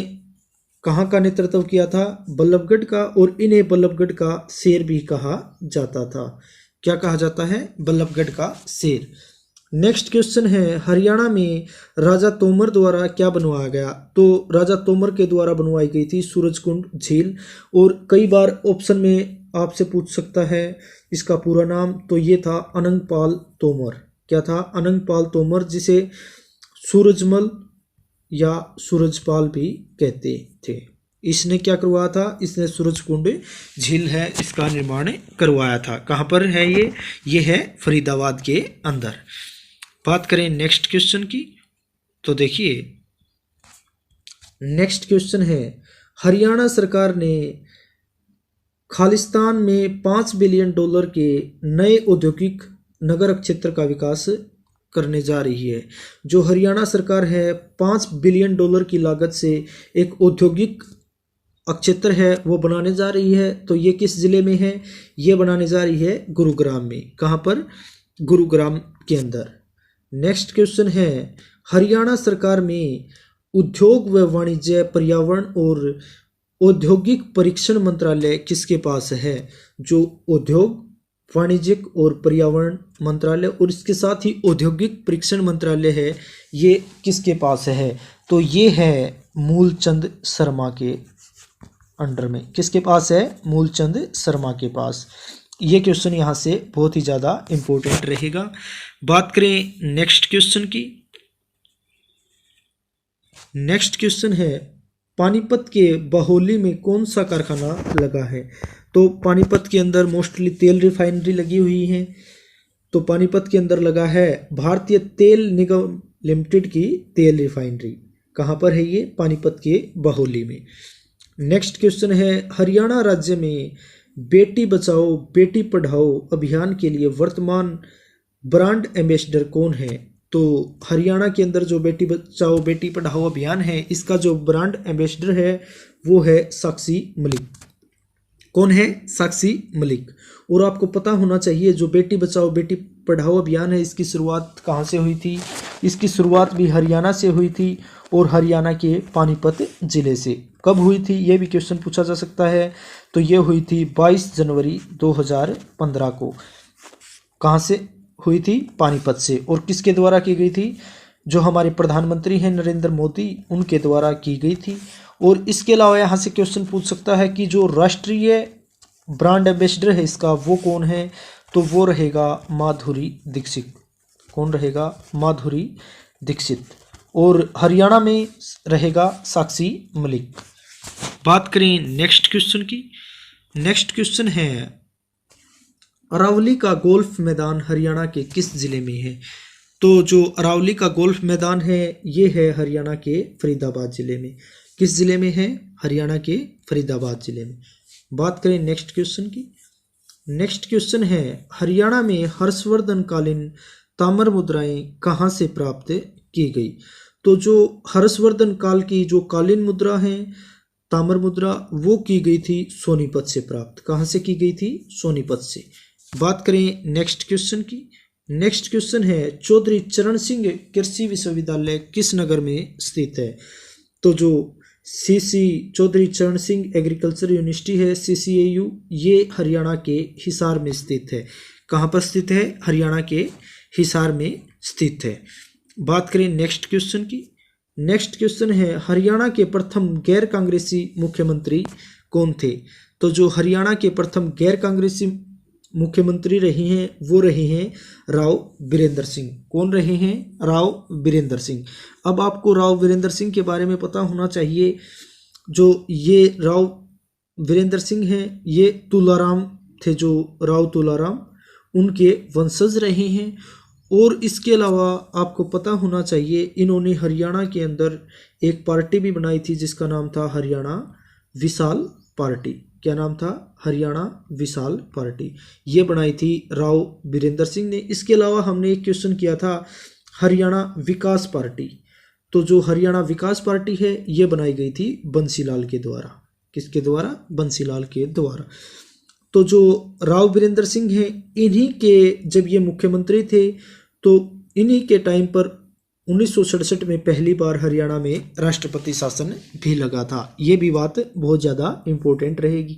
कहाँ का नेतृत्व किया था? बल्लभगढ़ का, और इन्हें बल्लभगढ़ का शेर भी कहा जाता था। क्या कहा जाता है? बल्लभगढ़ का शेर। नेक्स्ट क्वेश्चन है, हरियाणा में राजा तोमर द्वारा क्या बनवाया गया? तो राजा तोमर के द्वारा बनवाई गई थी सूरजकुंड झील। और कई बार ऑप्शन में आपसे पूछ सकता है इसका पूरा नाम, तो ये था अनंगपाल तोमर। क्या था? अनंगपाल तोमर, जिसे सूरजमल या सूरजपाल भी कहते थे। इसने क्या करवाया था? इसने सूरजकुंड झील है इसका निर्माण करवाया था। कहाँ पर है ये? ये है फरीदाबाद के अंदर। बात करें नेक्स्ट क्वेश्चन की, तो देखिए नेक्स्ट क्वेश्चन है, हरियाणा सरकार ने खालिस्तान में $5 बिलियन के नए औद्योगिक नगर क्षेत्र का विकास करने जा रही है। जो हरियाणा सरकार है $5 बिलियन की लागत से एक औद्योगिक क्षेत्र है वो बनाने जा रही है। तो ये किस जिले में है? ये बनाने जा रही है गुरुग्राम में। कहाँ पर? गुरुग्राम के अंदर। नेक्स्ट क्वेश्चन है, हरियाणा सरकार में उद्योग व वाणिज्य, पर्यावरण और औद्योगिक परीक्षण मंत्रालय किसके पास है? जो उद्योग, वाणिज्यिक और पर्यावरण मंत्रालय और इसके साथ ही औद्योगिक परीक्षण मंत्रालय है, ये किसके पास है? तो ये है मूलचंद शर्मा के अंडर में। किसके पास है? मूलचंद शर्मा के पास। ये क्वेश्चन यहाँ से बहुत ही ज़्यादा इम्पोर्टेंट रहेगा। बात करें नेक्स्ट क्वेश्चन की। नेक्स्ट क्वेश्चन है, पानीपत के बहोली में कौन सा कारखाना लगा है? तो पानीपत के अंदर मोस्टली तेल रिफाइनरी लगी हुई है। तो पानीपत के अंदर लगा है भारतीय तेल निगम लिमिटेड की तेल रिफाइनरी। कहाँ पर है ये? पानीपत के बहोली में। नेक्स्ट क्वेश्चन है, हरियाणा राज्य में बेटी बचाओ बेटी पढ़ाओ अभियान के लिए वर्तमान ब्रांड एम्बेसडर कौन है? तो हरियाणा के अंदर जो बेटी बचाओ बेटी पढ़ाओ अभियान है इसका जो ब्रांड एम्बेसडर है वो है साक्षी मलिक। कौन है? साक्षी मलिक। और आपको पता होना चाहिए जो बेटी बचाओ बेटी पढ़ाओ अभियान है इसकी शुरुआत कहाँ से हुई थी? इसकी शुरुआत भी हरियाणा से हुई थी और हरियाणा के पानीपत जिले से। कब हुई थी ये भी क्वेश्चन पूछा जा सकता है। तो ये हुई थी 22 जनवरी 2015 को। कहाँ से हुई थी? पानीपत से। और किसके द्वारा की गई थी? जो हमारे प्रधानमंत्री हैं नरेंद्र मोदी, उनके द्वारा की गई थी। और इसके अलावा यहाँ से क्वेश्चन पूछ सकता है कि जो राष्ट्रीय ब्रांड एम्बेसडर है इसका वो कौन है? तो वो रहेगा माधुरी दीक्षित। कौन रहेगा? माधुरी दीक्षित। और हरियाणा में रहेगा साक्षी मलिक। बात करें नेक्स्ट क्वेश्चन की। नेक्स्ट क्वेश्चन है, अरावली का गोल्फ मैदान हरियाणा के किस जिले में है? तो जो अरावली का गोल्फ मैदान है ये है हरियाणा के फरीदाबाद जिले में। किस जिले में है? हरियाणा के फरीदाबाद जिले में। बात करें नेक्स्ट क्वेश्चन की। नेक्स्ट क्वेश्चन है, हरियाणा में हर्षवर्धन कालीन ताम्र मुद्राएं कहाँ से प्राप्त की गई? तो जो हर्षवर्धन काल की जो कालीन मुद्रा है ताम्र मुद्रा वो की गई थी सोनीपत से प्राप्त। कहाँ से की गई थी? सोनीपत से। बात करें नेक्स्ट क्वेश्चन की। नेक्स्ट क्वेश्चन है, चौधरी चरण सिंह कृषि विश्वविद्यालय किस नगर में स्थित है? तो जो चौधरी चरण सिंह एग्रीकल्चर यूनिवर्सिटी है CCAU, ये हरियाणा के हिसार में स्थित है। कहाँ पर स्थित है? हरियाणा के हिसार में स्थित है। बात करें नेक्स्ट क्वेश्चन की। नेक्स्ट क्वेश्चन है, हरियाणा के प्रथम गैर कांग्रेसी मुख्यमंत्री कौन थे? तो जो हरियाणा के प्रथम गैर कांग्रेसी मुख्यमंत्री रहे हैं वो रहे हैं राव वीरेंद्र सिंह। कौन रहे हैं? राव वीरेंद्र सिंह। अब आपको राव वीरेंद्र सिंह के बारे में पता होना चाहिए। जो ये राव वीरेंद्र सिंह हैं ये तुलाराम थे, जो राव तुलाराम उनके वंशज रहे हैं। और इसके अलावा आपको पता होना चाहिए इन्होंने हरियाणा के अंदर एक पार्टी भी बनाई थी जिसका नाम था हरियाणा विशाल पार्टी। क्या नाम था? हरियाणा विशाल पार्टी। ये बनाई थी राव बीरेंद्र सिंह ने। इसके अलावा हमने एक क्वेश्चन किया था हरियाणा विकास पार्टी। तो जो हरियाणा विकास पार्टी है ये बनाई गई थी बंसीलाल के द्वारा। किसके द्वारा? बंसीलाल के द्वारा। तो जो राव बीरेंद्र सिंह हैं, इन्हीं के जब ये मुख्यमंत्री थे तो इन्हीं के टाइम पर 1967 में पहली बार हरियाणा में राष्ट्रपति शासन भी लगा था। ये भी बात बहुत ज़्यादा इम्पोर्टेंट रहेगी।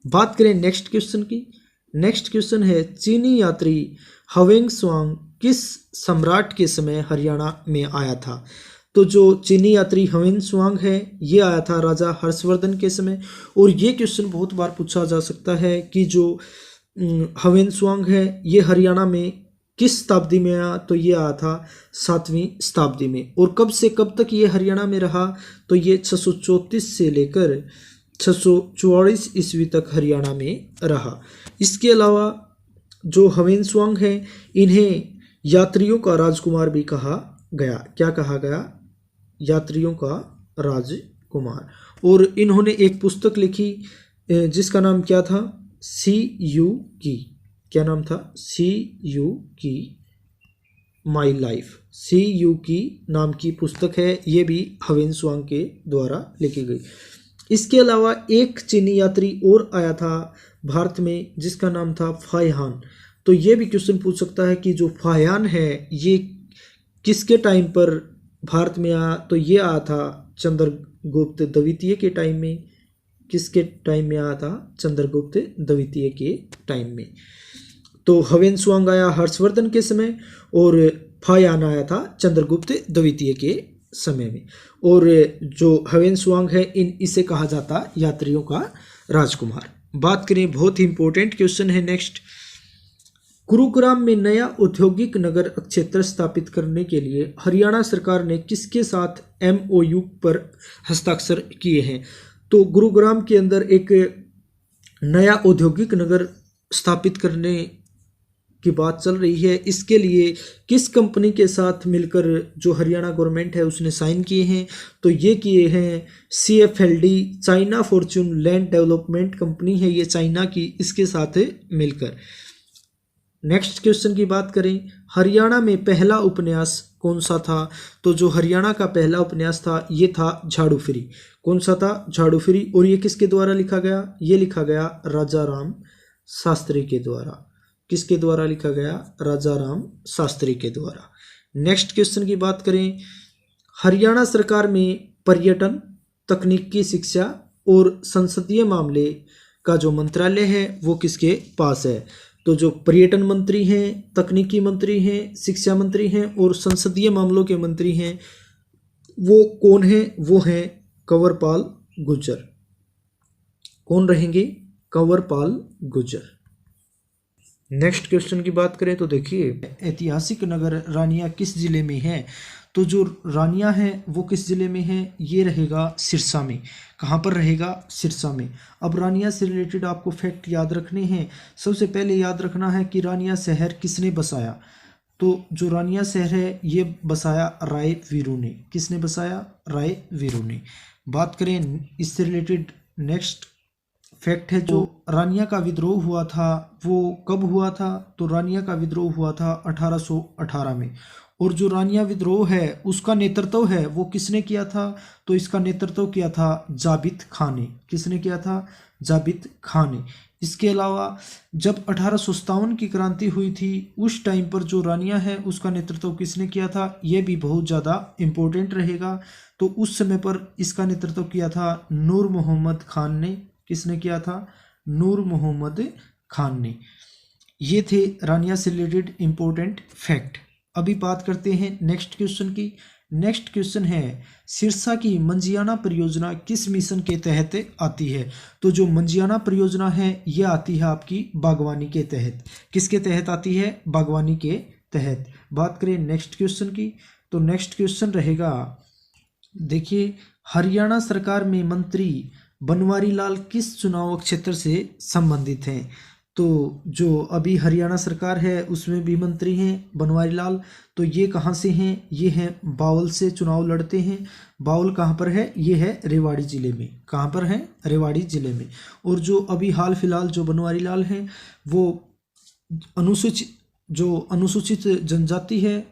बात करें नेक्स्ट क्वेश्चन की। नेक्स्ट क्वेश्चन है चीनी यात्री हवेंग स्वांग किस सम्राट के समय हरियाणा में आया था? तो जो चीनी यात्री हवेंग स्वांग है ये आया था राजा हर्षवर्धन के समय। और ये क्वेश्चन बहुत बार पूछा जा सकता है कि जो हवेंग स्वांग है ये हरियाणा में किस शताब्दी में आया? तो ये आया था 7वीं शताब्दी में। और कब से कब तक ये हरियाणा में रहा? तो ये 634 से लेकर 644 ईस्वी तक हरियाणा में रहा। इसके अलावा जो हवेंग स्वांग है इन्हें यात्रियों का राजकुमार भी कहा गया। क्या कहा गया? यात्रियों का राजकुमार। और इन्होंने एक पुस्तक लिखी जिसका नाम क्या था? CU की। क्या नाम था? CU की माई लाइफ। CU की नाम की पुस्तक है। ये भी हवेंग स्वांग के द्वारा लिखी गई। इसके अलावा एक चीनी यात्री और आया था भारत में जिसका नाम था फाहियान। तो ये भी क्वेश्चन पूछ सकता है कि जो फाहियान है ये किसके टाइम पर भारत में आया? तो ये आया था चंद्रगुप्त द्वितीय के टाइम में। किसके टाइम में आया था? चंद्रगुप्त द्वितीय के टाइम में। तो हवेंग स्वांग आया हर्षवर्धन के समय और फाहियान आया था चंद्रगुप्त द्वितीय के समय में। और जो हवेंग स्वांग है इसे कहा जाता यात्रियों का राजकुमार। बात करें, बहुत ही इंपॉर्टेंट क्वेश्चन है नेक्स्ट। गुरुग्राम में नया औद्योगिक नगर क्षेत्र स्थापित करने के लिए हरियाणा सरकार ने किसके साथ MOU पर हस्ताक्षर किए हैं? तो गुरुग्राम के अंदर एक नया औद्योगिक नगर स्थापित करने की बात चल रही है। इसके लिए किस कंपनी के साथ मिलकर जो हरियाणा गवर्नमेंट है उसने साइन किए हैं? तो ये किए हैं CFLD, China Fortune land development company है ये चाइना की, इसके साथ मिलकर। नेक्स्ट क्वेश्चन की बात करें, हरियाणा में पहला उपन्यास कौन सा था? तो जो हरियाणा का पहला उपन्यास था ये था झाड़ू फिरी। कौन सा था? झाड़ू फिरी। और ये किसके द्वारा लिखा गया? ये लिखा गया राजा राम शास्त्री के द्वारा। किसके द्वारा लिखा गया? राजा राम शास्त्री के द्वारा। नेक्स्ट क्वेश्चन की बात करें, हरियाणा सरकार में पर्यटन, तकनीकी शिक्षा और संसदीय मामले का जो मंत्रालय है वो किसके पास है? तो जो पर्यटन मंत्री हैं, तकनीकी मंत्री हैं, शिक्षा मंत्री हैं और संसदीय मामलों के मंत्री हैं वो कौन है? वो हैं कंवरपाल गुर्जर। कौन रहेंगे? कंवरपाल गुर्जर। नेक्स्ट क्वेश्चन की बात करें तो देखिए, ऐतिहासिक नगर रानिया किस जिले में है? तो जो रानिया है वो किस जिले में है? ये रहेगा सिरसा में। कहाँ पर रहेगा? सिरसा में। अब रानिया से रिलेटेड आपको फैक्ट याद रखने हैं। सबसे पहले याद रखना है कि रानिया शहर किसने बसाया? तो जो रानिया शहर है ये बसाया राय वीरू ने। किसने बसाया? राय वीरू ने। बात करें इससे रिलेटेड नेक्स्ट फैक्ट है, जो रानिया का विद्रोह हुआ था वो कब हुआ था? तो रानिया का विद्रोह हुआ था 1818 में। और जो रानिया विद्रोह है उसका नेतृत्व है वो किसने किया था? तो इसका नेतृत्व किया था जाबित खान ने। किसने किया था? जाबित खान ने। इसके अलावा जब 1857 की क्रांति हुई थी उस टाइम पर जो रानिया है उसका नेतृत्व किसने किया था? ये भी बहुत ज़्यादा इम्पोर्टेंट रहेगा। तो उस समय पर इसका नेतृत्व किया था नूर मोहम्मद खान ने। किसने किया था? नूर मोहम्मद खान ने। ये थे रानिया से रिलेटेड इम्पोर्टेंट फैक्ट। अभी बात करते हैं नेक्स्ट क्वेश्चन की। नेक्स्ट क्वेश्चन है, सिरसा की मंजियाना परियोजना किस मिशन के तहत आती है? तो जो मंजियाना परियोजना है ये आती है आपकी बागवानी के तहत। किसके तहत आती है? बागवानी के तहत। बात करें नेक्स्ट क्वेश्चन की, तो नेक्स्ट क्वेश्चन रहेगा, देखिए, हरियाणा सरकार में मंत्री बनवारी लाल किस चुनाव क्षेत्र से संबंधित हैं? तो जो अभी हरियाणा सरकार है उसमें भी मंत्री हैं बनवारी लाल। तो ये कहाँ से हैं? ये हैं बावल से चुनाव लड़ते हैं। बावल कहाँ पर है? ये है रेवाड़ी ज़िले में। कहाँ पर है? रेवाड़ी ज़िले में। और जो अभी हाल फिलहाल जो बनवारी लाल हैं वो अनुसूचित जनजाति है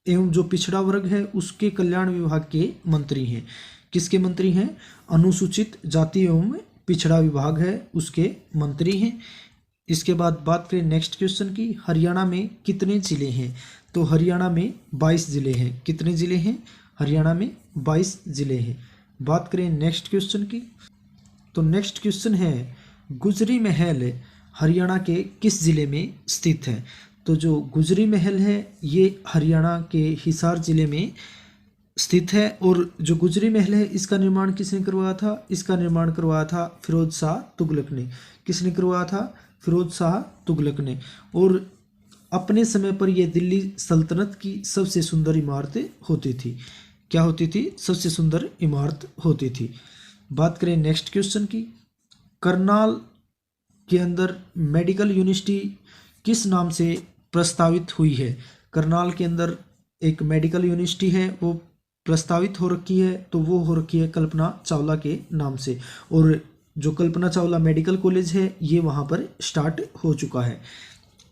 एवं जो पिछड़ा वर्ग है उसके कल्याण विभाग के मंत्री हैं। किसके मंत्री हैं? अनुसूचित जाति एवं पिछड़ा विभाग है उसके मंत्री हैं। इसके बाद बात करें नेक्स्ट क्वेश्चन की, हरियाणा में कितने ज़िले हैं? तो हरियाणा में 22 ज़िले हैं। कितने ज़िले हैं? हरियाणा में 22 ज़िले हैं। बात करें नेक्स्ट क्वेश्चन की, तो नेक्स्ट क्वेश्चन है गुजरी महल हरियाणा के किस ज़िले में स्थित है? तो जो गुजरी महल है ये हरियाणा के हिसार ज़िले में स्थित है। और जो गुजरी महल है इसका निर्माण किसने करवाया था? इसका निर्माण करवाया था फिरोज शाह तुगलक ने। किसने करवाया था? फिरोज शाह तुगलक ने। और अपने समय पर यह दिल्ली सल्तनत की सबसे सुंदर इमारत होती थी। क्या होती थी? सबसे सुंदर इमारत होती थी। बात करें नेक्स्ट क्वेश्चन की, करनाल के अंदर मेडिकल यूनिवर्सिटी किस नाम से प्रस्तावित हुई है? करनाल के अंदर एक मेडिकल यूनिवर्सिटी है वो प्रस्तावित हो रखी है, तो वो हो रखी है कल्पना चावला के नाम से। और जो कल्पना चावला मेडिकल कॉलेज है ये वहाँ पर स्टार्ट हो चुका है।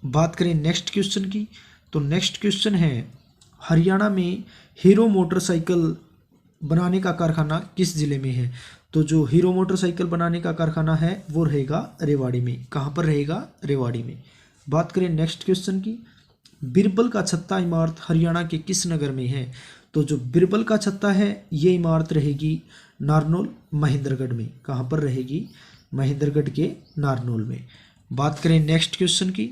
बात करें नेक्स्ट क्वेश्चन की, तो नेक्स्ट क्वेश्चन है हरियाणा में हीरो मोटरसाइकिल बनाने का कारखाना किस ज़िले में है? तो जो हीरो मोटरसाइकिल बनाने का कारखाना है वो रहेगा रेवाड़ी में। कहाँ पर रहेगा? रेवाड़ी में। बात करें नेक्स्ट क्वेश्चन की, बिरबल का छत्ता इमारत हरियाणा के किस नगर में है? तो जो बिरबल का छत्ता है ये इमारत रहेगी नारनौल महेंद्रगढ़ में। कहाँ पर रहेगी? महेंद्रगढ़ के नारनौल में। बात करें नेक्स्ट क्वेश्चन की,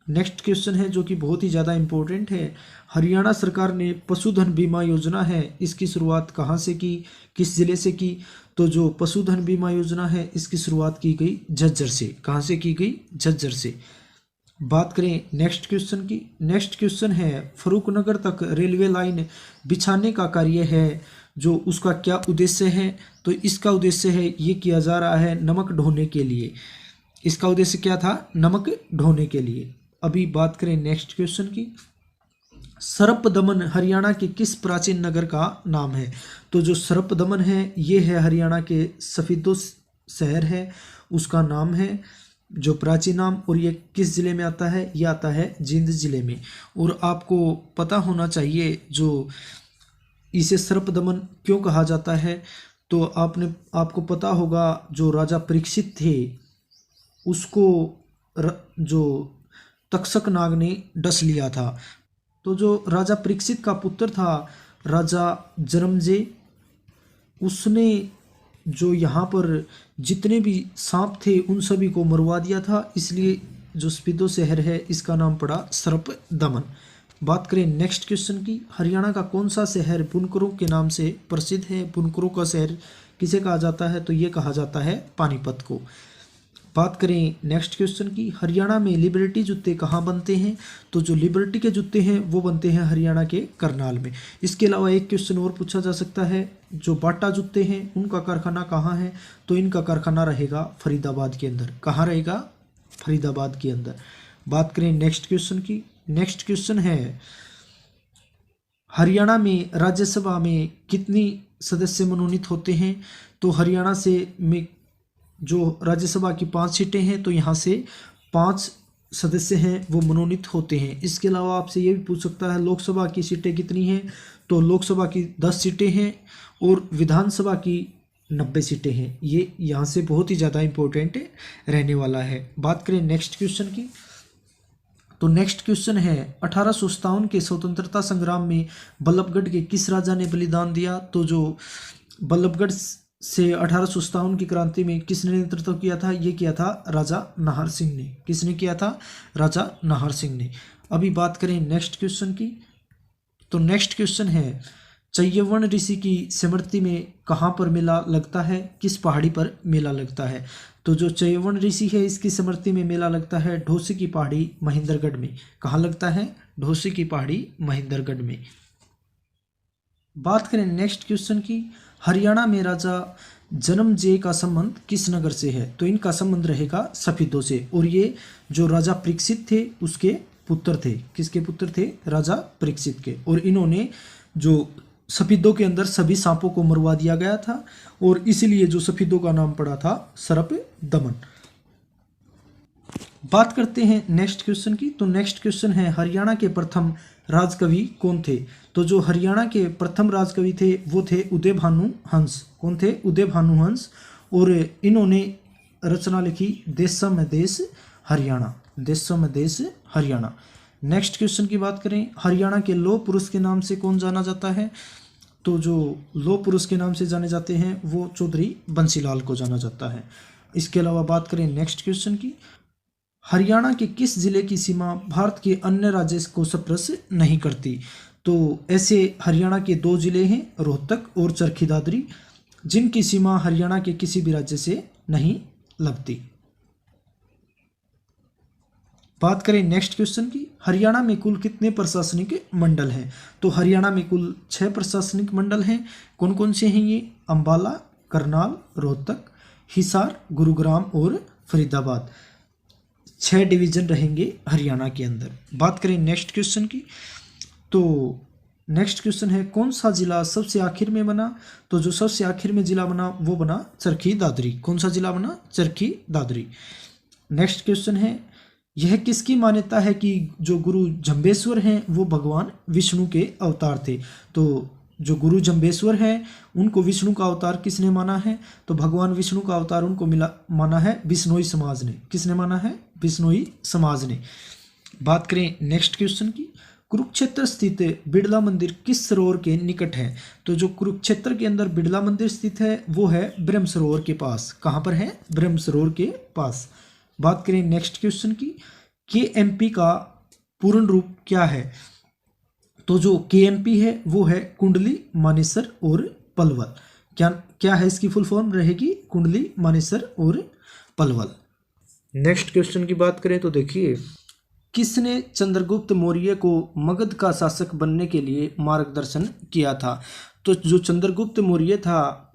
नेक्स्ट क्वेश्चन है जो कि बहुत ही ज़्यादा इम्पोर्टेंट है, हरियाणा सरकार ने पशुधन बीमा योजना है इसकी शुरुआत कहाँ से की, किस ज़िले से की? तो जो पशुधन बीमा योजना है इसकी शुरुआत की गई झज्जर से। कहाँ से की गई? झज्जर से। बात करें नेक्स्ट क्वेश्चन की, नेक्स्ट क्वेश्चन है फरूखनगर तक रेलवे लाइन बिछाने का कार्य है जो उसका क्या उद्देश्य है? तो इसका उद्देश्य है ये किया जा रहा है नमक ढोने के लिए। इसका उद्देश्य क्या था? नमक ढोने के लिए। अभी बात करें नेक्स्ट क्वेश्चन की, सर्पदमन हरियाणा के किस प्राचीन नगर का नाम है? तो जो सर्पदमन है ये है हरियाणा के सफीदो शहर है उसका नाम है जो प्राचीन नाम। और ये किस ज़िले में आता है? ये आता है जींद ज़िले में। और आपको पता होना चाहिए जो इसे सर्पदमन क्यों कहा जाता है, तो आपको पता होगा जो राजा परीक्षित थे उसको जो तक्षक नाग ने डस लिया था। तो जो राजा परीक्षित का पुत्र था राजा जन्मजय, उसने जो यहाँ पर जितने भी सांप थे उन सभी को मरवा दिया था, इसलिए जो स्पीदो शहर है इसका नाम पड़ा सर्पदमन। बात करें नेक्स्ट क्वेश्चन की, हरियाणा का कौन सा शहर बुनकरों के नाम से प्रसिद्ध है? बुनकरों का शहर किसे कहा जाता है? तो ये कहा जाता है पानीपत को। बात करें नेक्स्ट क्वेश्चन की, हरियाणा में लिबर्टी जूते कहाँ बनते हैं? तो जो लिबर्टी के जूते हैं वो बनते हैं हरियाणा के करनाल में। इसके अलावा एक क्वेश्चन और पूछा जा सकता है, जो बाटा जूते हैं उनका कारखाना कहाँ है? तो इनका कारखाना रहेगा फरीदाबाद के अंदर। कहाँ रहेगा? फरीदाबाद के अंदर। बात करें नेक्स्ट क्वेश्चन की, नेक्स्ट क्वेश्चन है हरियाणा में राज्यसभा में कितनी सदस्य मनोनीत होते हैं? तो हरियाणा से में जो राज्यसभा की 5 सीटें हैं तो यहाँ से 5 सदस्य हैं वो मनोनीत होते हैं। इसके अलावा आपसे ये भी पूछ सकता है लोकसभा की सीटें कितनी हैं? तो लोकसभा की 10 सीटें हैं और विधानसभा की 90 सीटें हैं। ये यहाँ से बहुत ही ज़्यादा इम्पोर्टेंट रहने वाला है। बात करें नेक्स्ट क्वेश्चन की, तो नेक्स्ट क्वेश्चन है 1857 के स्वतंत्रता संग्राम में बल्लभगढ़ के किस राजा ने बलिदान दिया? तो जो बल्लभगढ़ से 1857 की क्रांति में किसने नेतृत्व किया था? ये किया था राजा नाहर सिंह ने। किसने किया था? राजा नाहर सिंह ने। अभी बात करें नेक्स्ट क्वेश्चन की, तो नेक्स्ट क्वेश्चन है चयवन ऋषि की स्मृति में कहाँ पर मेला लगता है? किस पहाड़ी पर मेला लगता है? तो जो चयवन ऋषि है इसकी स्मृति में मेला लगता है ढोसी की पहाड़ी महेंद्रगढ़ में। कहाँ लगता है? ढोसी की पहाड़ी महेंद्रगढ़ में। बात करें नेक्स्ट क्वेश्चन की, हरियाणा में राजा जन्मजय का संबंध किस नगर से है? तो इनका संबंध रहेगा सफिदों से। और ये जो राजा परीक्षित थे उसके पुत्र थे। किसके पुत्र थे? राजा परीक्षित के। और इन्होंने जो सफिदों के अंदर सभी सांपों को मरवा दिया गया था और इसलिए जो सफिदों का नाम पड़ा था सर्प दमन। बात करते हैं नेक्स्ट क्वेश्चन की। तो नेक्स्ट क्वेश्चन है हरियाणा के प्रथम राजकवि कौन थे? तो जो हरियाणा के प्रथम राजकवि थे वो थे उदय भानु हंस। कौन थे? उदय भानु हंस। और इन्होंने रचना लिखी देशम में देश हरियाणा। देशम में देश हरियाणा। नेक्स्ट क्वेश्चन की बात करें, हरियाणा के लौह पुरुष के नाम से कौन जाना जाता है? तो जो लौह पुरुष के नाम से जाने जाते हैं वो चौधरी बंसीलाल को जाना जाता है। इसके अलावा बात करें नेक्स्ट क्वेश्चन की, हरियाणा के किस जिले की सीमा भारत के अन्य राज्य को स्पर्श नहीं करती? तो ऐसे हरियाणा के दो जिले हैं, रोहतक और चरखी दादरी, जिनकी सीमा हरियाणा के किसी भी राज्य से नहीं लगती। बात करें नेक्स्ट क्वेश्चन की, हरियाणा में कुल कितने प्रशासनिक मंडल हैं? तो हरियाणा में कुल 6 प्रशासनिक मंडल हैं। कौन कौन से हैं ये? अंबाला, करनाल, रोहतक, हिसार, गुरुग्राम और फरीदाबाद। 6 डिवीजन रहेंगे हरियाणा के अंदर। बात करें नेक्स्ट क्वेश्चन की, तो नेक्स्ट क्वेश्चन है कौन सा जिला सबसे आखिर में बना? तो जो सबसे आखिर में जिला बना वो बना चरखी दादरी। कौन सा जिला बना? चरखी दादरी। नेक्स्ट क्वेश्चन है यह किसकी मान्यता है कि जो गुरु जम्बेश्वर हैं वो भगवान विष्णु के अवतार थे? तो जो गुरु जम्बेश्वर हैं उनको विष्णु का अवतार किसने माना है? तो भगवान विष्णु का अवतार उनको माना है बिश्नोई समाज ने। किसने माना है? बिश्नोई समाज ने। बात करें नेक्स्ट क्वेश्चन की, कुरुक्षेत्र स्थित बिड़ला मंदिर किस सरोवर के निकट है? तो जो कुरुक्षेत्र के अंदर बिड़ला मंदिर स्थित है वो है ब्रह्म सरोवर के पास। कहाँ पर है? ब्रह्म सरोवर के पास। बात करें नेक्स्ट क्वेश्चन की, KMP का पूर्ण रूप क्या है? तो जो KMP है वो है कुंडली, मानेसर और पलवल। क्या है इसकी फुल फॉर्म रहेगी? कुंडली, मानेसर और पलवल। नेक्स्ट क्वेश्चन की बात करें तो देखिए, किसने चंद्रगुप्त मौर्य को मगध का शासक बनने के लिए मार्गदर्शन किया था? तो जो चंद्रगुप्त मौर्य था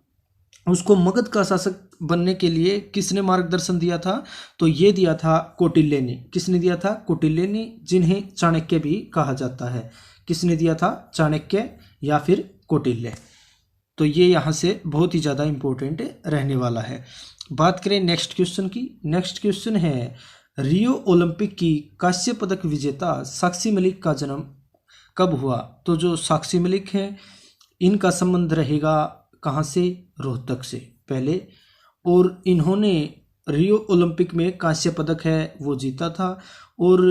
उसको मगध का शासक बनने के लिए किसने मार्गदर्शन दिया था? तो ये दिया था कौटिल्य ने। किसने दिया था? कौटिल्य ने, जिन्हें चाणक्य भी कहा जाता है। किसने दिया था? चाणक्य या फिर कौटिल्य। तो ये यहाँ से बहुत ही ज़्यादा इम्पोर्टेंट रहने वाला है। बात करें नेक्स्ट क्वेश्चन की। नेक्स्ट क्वेश्चन है रियो ओलंपिक की कांस्य पदक विजेता साक्षी मलिक का जन्म कब हुआ? तो जो साक्षी मलिक हैं इनका संबंध रहेगा कहाँ से? रोहतक से पहले। और इन्होंने रियो ओलंपिक में कांस्य पदक है वो जीता था। और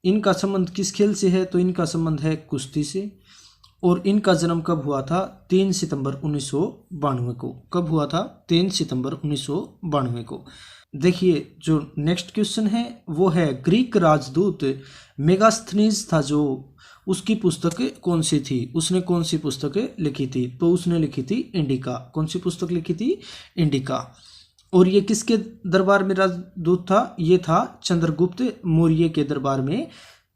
इनका संबंध किस खेल से है? तो इनका संबंध है कुश्ती से। और इनका जन्म कब हुआ था? 3 सितंबर 1992 को। कब हुआ था? 3 सितंबर 1992 को। देखिए जो नेक्स्ट क्वेश्चन है वो है ग्रीक राजदूत मेगास्थनीज था जो, उसकी पुस्तक कौन सी थी? उसने कौन सी पुस्तक लिखी थी? तो उसने लिखी थी इंडिका। कौन सी पुस्तक लिखी थी? इंडिका। और ये किसके दरबार में राजदूत था? ये था चंद्रगुप्त मौर्य के दरबार में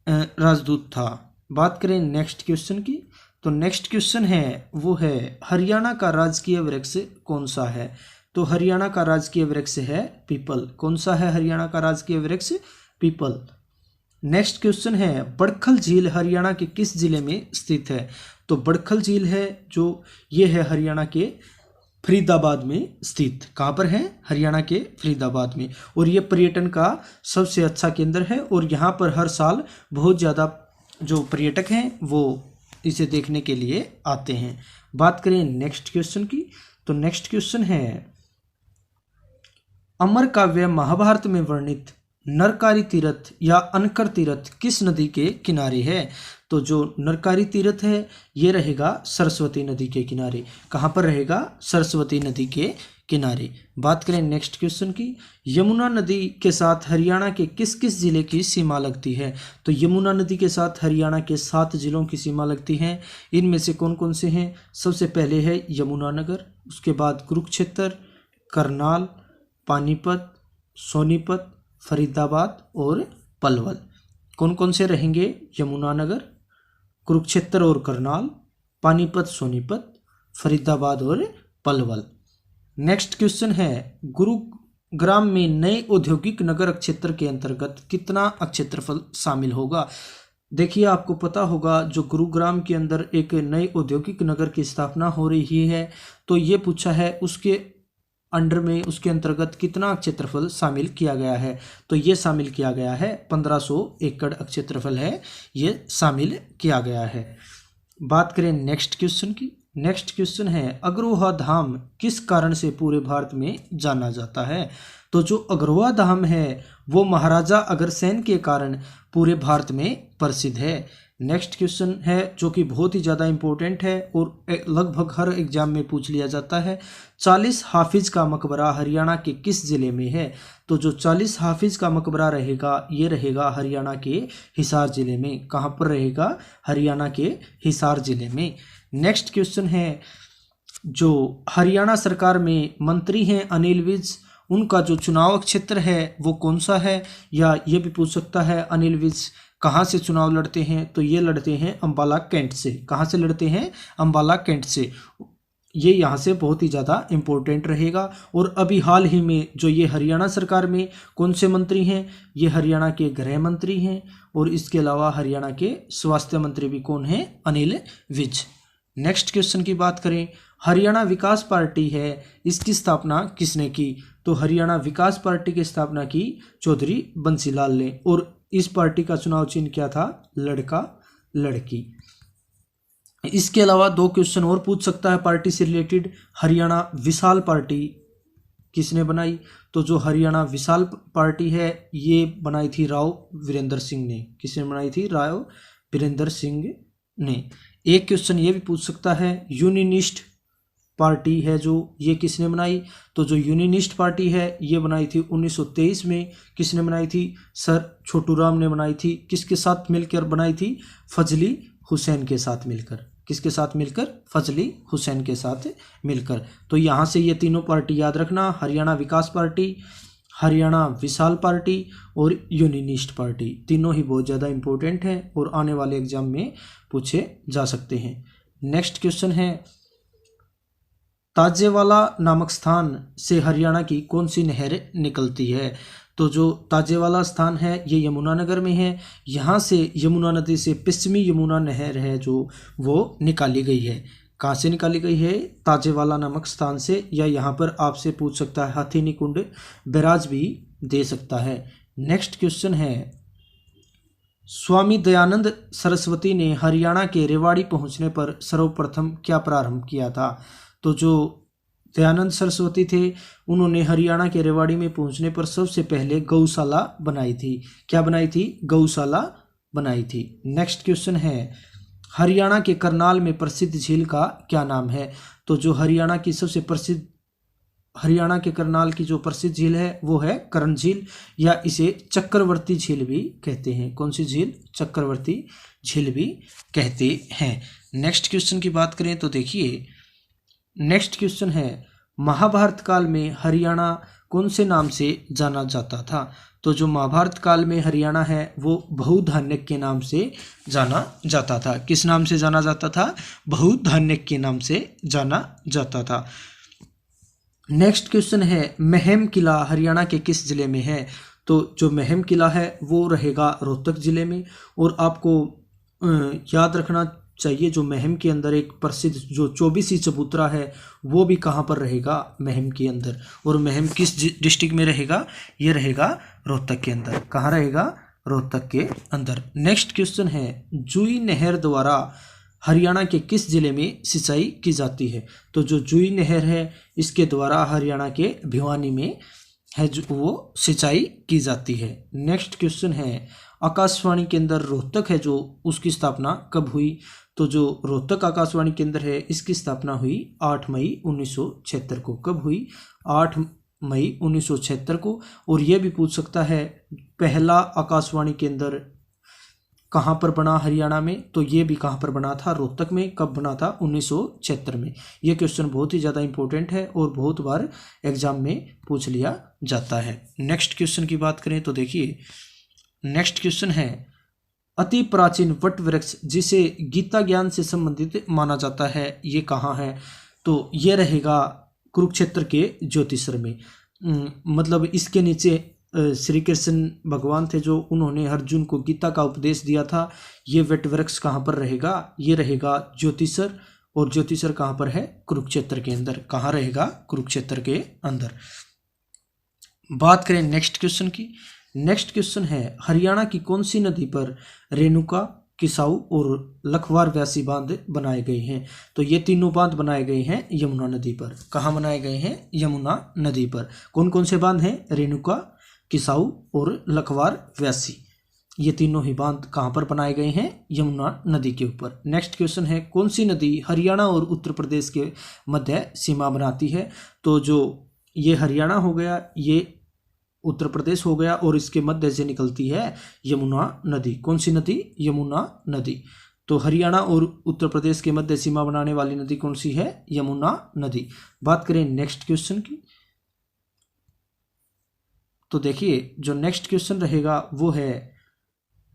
राजदूत था। बात करें नेक्स्ट क्वेश्चन की, तो नेक्स्ट क्वेश्चन है वो है हरियाणा का राजकीय वृक्ष कौन सा है? तो हरियाणा का राजकीय वृक्ष है पीपल। कौन सा है हरियाणा का राजकीय वृक्ष? पीपल। नेक्स्ट क्वेश्चन है बड़खल झील हरियाणा के किस जिले में स्थित है? तो बड़खल झील है जो ये है हरियाणा के फरीदाबाद में स्थित। कहाँ पर है? हरियाणा के फरीदाबाद में। और ये पर्यटन का सबसे अच्छा केंद्र है और यहाँ पर हर साल बहुत ज़्यादा जो पर्यटक हैं वो इसे देखने के लिए आते हैं। बात करें नेक्स्ट क्वेश्चन की, तो नेक्स्ट क्वेश्चन है अमर काव्य महाभारत में वर्णित नरकारी तीर्थ या अनकर तीर्थ किस नदी के किनारे है? तो जो नरकारी तीर्थ है ये रहेगा सरस्वती नदी के किनारे। कहाँ पर रहेगा? सरस्वती नदी के किनारे। बात करें नेक्स्ट क्वेश्चन की, यमुना नदी के साथ हरियाणा के किस किस जिले की सीमा लगती है? तो यमुना नदी के साथ हरियाणा के 7 जिलों की सीमा लगती है। इनमें से कौन कौन से हैं? सबसे पहले है यमुनानगर, उसके बाद कुरुक्षेत्र, करनाल, पानीपत, सोनीपत, फरीदाबाद और पलवल। कौन कौन से रहेंगे? यमुनानगर, कुरुक्षेत्र और करनाल, पानीपत, सोनीपत, फरीदाबाद और पलवल। नेक्स्ट क्वेश्चन है गुरुग्राम में नए औद्योगिक नगर क्षेत्र के अंतर्गत कितना क्षेत्रफल शामिल होगा। देखिए आपको पता होगा जो गुरुग्राम के अंदर एक नए औद्योगिक नगर की स्थापना हो रही है, तो ये पूछा है उसके अंडर में उसके अंतर्गत कितना क्षेत्रफल शामिल किया गया है। तो ये शामिल किया गया है 1500 एकड़ क्षेत्रफल है, ये शामिल किया गया है। बात करें नेक्स्ट क्वेश्चन की। नेक्स्ट क्वेश्चन है अग्रोहा धाम किस कारण से पूरे भारत में जाना जाता है। तो जो अग्रोहा धाम है वो महाराजा अग्रसेन के कारण पूरे भारत में प्रसिद्ध है। नेक्स्ट क्वेश्चन है जो कि बहुत ही ज़्यादा इंपॉर्टेंट है और लगभग हर एग्जाम में पूछ लिया जाता है। 40 हाफिज का मकबरा हरियाणा के किस जिले में है। तो जो 40 हाफिज का मकबरा रहेगा ये रहेगा हरियाणा के हिसार जिले में। कहाँ पर रहेगा, हरियाणा के हिसार जिले में। नेक्स्ट क्वेश्चन है जो हरियाणा सरकार में मंत्री हैं अनिल विज, उनका जो चुनाव क्षेत्र है वो कौन सा है। या ये भी पूछ सकता है अनिल विज कहाँ से चुनाव लड़ते हैं। तो ये लड़ते हैं अंबाला कैंट से। कहाँ से लड़ते हैं, अंबाला कैंट से। ये यहाँ से बहुत ही ज़्यादा इम्पोर्टेंट रहेगा। और अभी हाल ही में जो ये हरियाणा सरकार में कौन से मंत्री हैं, ये हरियाणा के गृह मंत्री हैं। और इसके अलावा हरियाणा के स्वास्थ्य मंत्री भी कौन हैं, अनिल विज। नेक्स्ट क्वेश्चन की बात करें, हरियाणा विकास पार्टी है इसकी स्थापना किसने की। तो हरियाणा विकास पार्टी की स्थापना की चौधरी बंसीलाल ने। और इस पार्टी का चुनाव चिन्ह क्या था, लड़का लड़की। इसके अलावा 2 क्वेश्चन और पूछ सकता है पार्टी से रिलेटेड। हरियाणा विशाल पार्टी किसने बनाई। तो जो हरियाणा विशाल पार्टी है ये बनाई थी राव वीरेंद्र सिंह ने। किसने बनाई थी, राव वीरेंद्र सिंह ने। एक क्वेश्चन ये भी पूछ सकता है यूनियनिस्ट पार्टी है जो ये किसने बनाई। तो जो यूनियनिस्ट पार्टी है ये बनाई थी 1923 में। किसने बनाई थी, सर छोटूराम ने बनाई थी। किसके साथ मिलकर बनाई थी, फजली हुसैन के साथ मिलकर। किसके साथ मिलकर, फजली हुसैन के साथ मिलकर। तो यहाँ से ये तीनों पार्टी याद रखना, हरियाणा विकास पार्टी, हरियाणा विशाल पार्टी और यूनियनिस्ट पार्टी। तीनों ही बहुत ज़्यादा इंपॉर्टेंट हैं और आने वाले एग्जाम में पूछे जा सकते हैं। नेक्स्ट क्वेश्चन है ताजेवाला नामक स्थान से हरियाणा की कौन सी नहर निकलती है। तो जो ताजेवाला स्थान है ये यमुनानगर में है। यहाँ से यमुना नदी से पश्चिमी यमुना नहर है जो वो निकाली गई है। कहाँ से निकाली गई है, ताजेवाला नामक स्थान से। या यहाँ पर आपसे पूछ सकता है हथेनी कुंड बैराज भी दे सकता है। नेक्स्ट क्वेश्चन है स्वामी दयानंद सरस्वती ने हरियाणा के रेवाड़ी पहुँचने पर सर्वप्रथम क्या प्रारंभ किया था। तो जो दयानंद सरस्वती थे उन्होंने हरियाणा के रेवाड़ी में पहुंचने पर सबसे पहले गौशाला बनाई थी। क्या बनाई थी, गौशाला बनाई थी। नेक्स्ट क्वेश्चन है हरियाणा के करनाल में प्रसिद्ध झील का क्या नाम है। तो जो हरियाणा की सबसे प्रसिद्ध, हरियाणा के करनाल की जो प्रसिद्ध झील है वो है कर्ण झील, या इसे चक्रवर्ती झील भी कहते हैं। कौन सी झील, चक्रवर्ती झील भी कहते हैं। नेक्स्ट क्वेश्चन की बात करें तो देखिए नेक्स्ट क्वेश्चन है महाभारत काल में हरियाणा कौन से नाम से जाना जाता था। तो जो महाभारत काल में हरियाणा है वो बहुधान्यक के नाम से जाना जाता था। किस नाम से जाना जाता था, बहुधान्यक के नाम से जाना जाता था। नेक्स्ट क्वेश्चन है महम किला हरियाणा के किस जिले में है। तो जो महम किला है वो रहेगा रोहतक जिले में। और आपको याद रखना चाहिए जो महम के अंदर एक प्रसिद्ध जो 24 चबूतरा है वो भी कहाँ पर रहेगा, महम के अंदर। और महम किस डिस्ट्रिक्ट में रहेगा, ये रहेगा रोहतक के अंदर। कहाँ रहेगा, रोहतक के अंदर। नेक्स्ट क्वेश्चन है जुई नहर द्वारा हरियाणा के किस जिले में सिंचाई की जाती है। तो जो जुई नहर है इसके द्वारा हरियाणा के भिवानी में है जो वो सिंचाई की जाती है। नेक्स्ट क्वेश्चन है आकाशवाणी केंद्र रोहतक है जो उसकी स्थापना कब हुई। तो जो रोहतक आकाशवाणी केंद्र है इसकी स्थापना हुई 8 मई 1976 को। कब हुई, 8 मई 1976 को। और यह भी पूछ सकता है पहला आकाशवाणी केंद्र कहाँ पर बना हरियाणा में। तो ये भी कहाँ पर बना था, रोहतक में। कब बना था, 1976 में। ये क्वेश्चन बहुत ही ज़्यादा इंपॉर्टेंट है और बहुत बार एग्जाम में पूछ लिया जाता है। नेक्स्ट क्वेश्चन की बात करें तो देखिए नेक्स्ट क्वेश्चन है अति प्राचीन वट वृक्ष जिसे गीता ज्ञान से संबंधित माना जाता है ये कहाँ है। तो ये रहेगा कुरुक्षेत्र के ज्योतिषर में। मतलब इसके नीचे श्री कृष्ण भगवान थे जो उन्होंने अर्जुन को गीता का उपदेश दिया था। ये वट वृक्ष कहाँ पर रहेगा? ये रहेगा ज्योतिषर। और ज्योतिषर कहाँ पर है? कुरुक्षेत्र के अंदर। कहाँ रहेगा? कुरुक्षेत्र के अंदर। बात करें नेक्स्ट क्वेश्चन की। नेक्स्ट क्वेश्चन है हरियाणा की कौन सी नदी पर रेणुका, किसाऊ और लखवार व्यासी बांध बनाए गए हैं? तो ये तीनों बांध बनाए गए हैं यमुना नदी पर। कहाँ बनाए गए हैं? यमुना नदी पर। कौन कौन से बांध हैं? रेणुका, किसाऊ और लखवार व्यासी। ये तीनों ही बांध कहाँ पर बनाए गए हैं? यमुना नदी के ऊपर। नेक्स्ट क्वेश्चन है कौन सी नदी हरियाणा और उत्तर प्रदेश के मध्य सीमा बनाती है? तो जो ये हरियाणा हो गया, ये उत्तर प्रदेश हो गया, और इसके मध्य से निकलती है यमुना नदी। कौन सी नदी? यमुना नदी। तो हरियाणा और उत्तर प्रदेश के मध्य सीमा बनाने वाली नदी कौन सी है? यमुना नदी। बात करें नेक्स्ट क्वेश्चन की। तो देखिए जो नेक्स्ट क्वेश्चन रहेगा वो है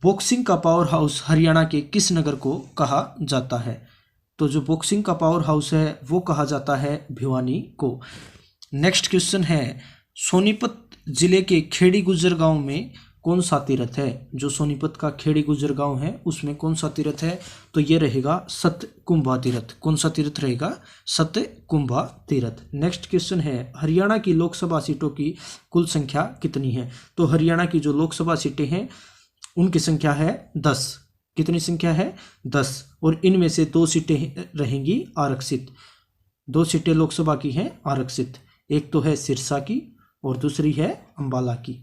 बॉक्सिंग का पावर हाउस हरियाणा के किस नगर को कहा जाता है? तो जो बॉक्सिंग का पावर हाउस है वो कहा जाता है भिवानी को। नेक्स्ट क्वेश्चन है सोनीपत जिले के खेड़ी गुजर गांव में कौन सा तीर्थ है? जो सोनीपत का खेड़ी गुजर गांव है उसमें कौन सा तीर्थ है? तो ये रहेगा सतकुंभा तीर्थ। कौन सा तीर्थ रहेगा? सतकुंभा तीर्थ। नेक्स्ट क्वेश्चन है हरियाणा की लोकसभा सीटों की कुल संख्या कितनी है? तो हरियाणा की जो लोकसभा सीटें हैं उनकी संख्या है 10। कितनी संख्या है? 10। और इनमें से 2 सीटें रहेंगी आरक्षित। 2 सीटें लोकसभा की हैं आरक्षित। एक तो है सिरसा की और दूसरी है अंबाला की।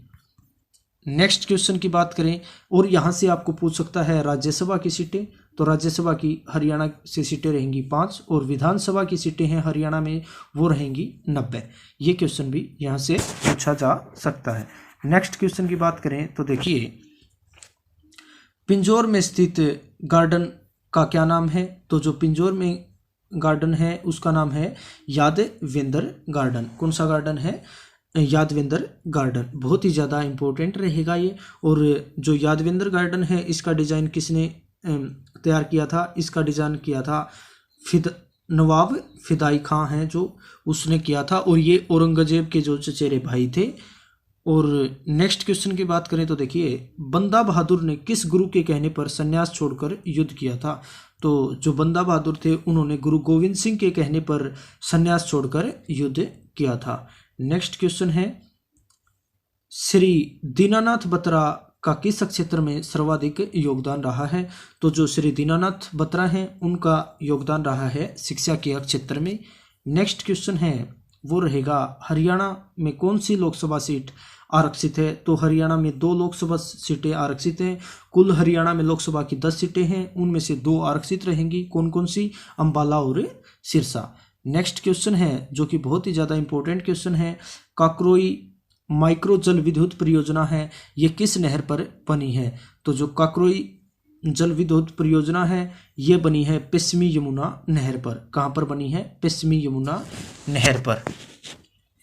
नेक्स्ट क्वेश्चन की बात करें, और यहाँ से आपको पूछ सकता है राज्यसभा की सीटें। तो राज्यसभा की हरियाणा से सीटें रहेंगी 5, और विधानसभा की सीटें हैं हरियाणा में वो रहेंगी 90। ये क्वेश्चन भी यहाँ से पूछा जा सकता है। नेक्स्ट क्वेश्चन की बात करें तो देखिए पिंजौर में स्थित गार्डन का क्या नाम है? तो जो पिंजौर में गार्डन है उसका नाम है यादवेंद्र गार्डन। कौन सा गार्डन है? यादवेंद्र गार्डन। बहुत ही ज़्यादा इम्पोर्टेंट रहेगा ये। और जो यादवेंद्र गार्डन है इसका डिज़ाइन किसने तैयार किया था? इसका डिज़ाइन किया था नवाब फिदाई खां है जो उसने किया था, और ये औरंगजेब के जो चचेरे भाई थे। और नेक्स्ट क्वेश्चन की बात करें तो देखिए बंदा बहादुर ने किस गुरु के कहने पर संन्यास छोड़कर युद्ध किया था? तो जो बंदा बहादुर थे उन्होंने गुरु गोविंद सिंह के कहने पर संन्यास छोड़कर युद्ध किया था। नेक्स्ट क्वेश्चन है श्री दीनानाथ बत्रा का किस क्षेत्र में सर्वाधिक योगदान रहा है? तो जो श्री दीनानाथ बत्रा हैं उनका योगदान रहा है शिक्षा के क्षेत्र में। नेक्स्ट क्वेश्चन है वो रहेगा हरियाणा में कौन सी लोकसभा सीट आरक्षित है? तो हरियाणा में 2 लोकसभा सीटें आरक्षित हैं। कुल हरियाणा में लोकसभा की 10 सीटें हैं, उनमें से 2 आरक्षित रहेंगी। कौन कौन सी? अंबाला और सिरसा। नेक्स्ट क्वेश्चन है जो कि बहुत ही ज़्यादा इंपॉर्टेंट क्वेश्चन है, काकरोई माइक्रो जल विद्युत परियोजना है ये किस नहर पर बनी है? तो जो काकरोई जल विद्युत परियोजना है ये बनी है पश्चिमी यमुना नहर पर। कहाँ पर बनी है? पश्चिमी यमुना नहर पर।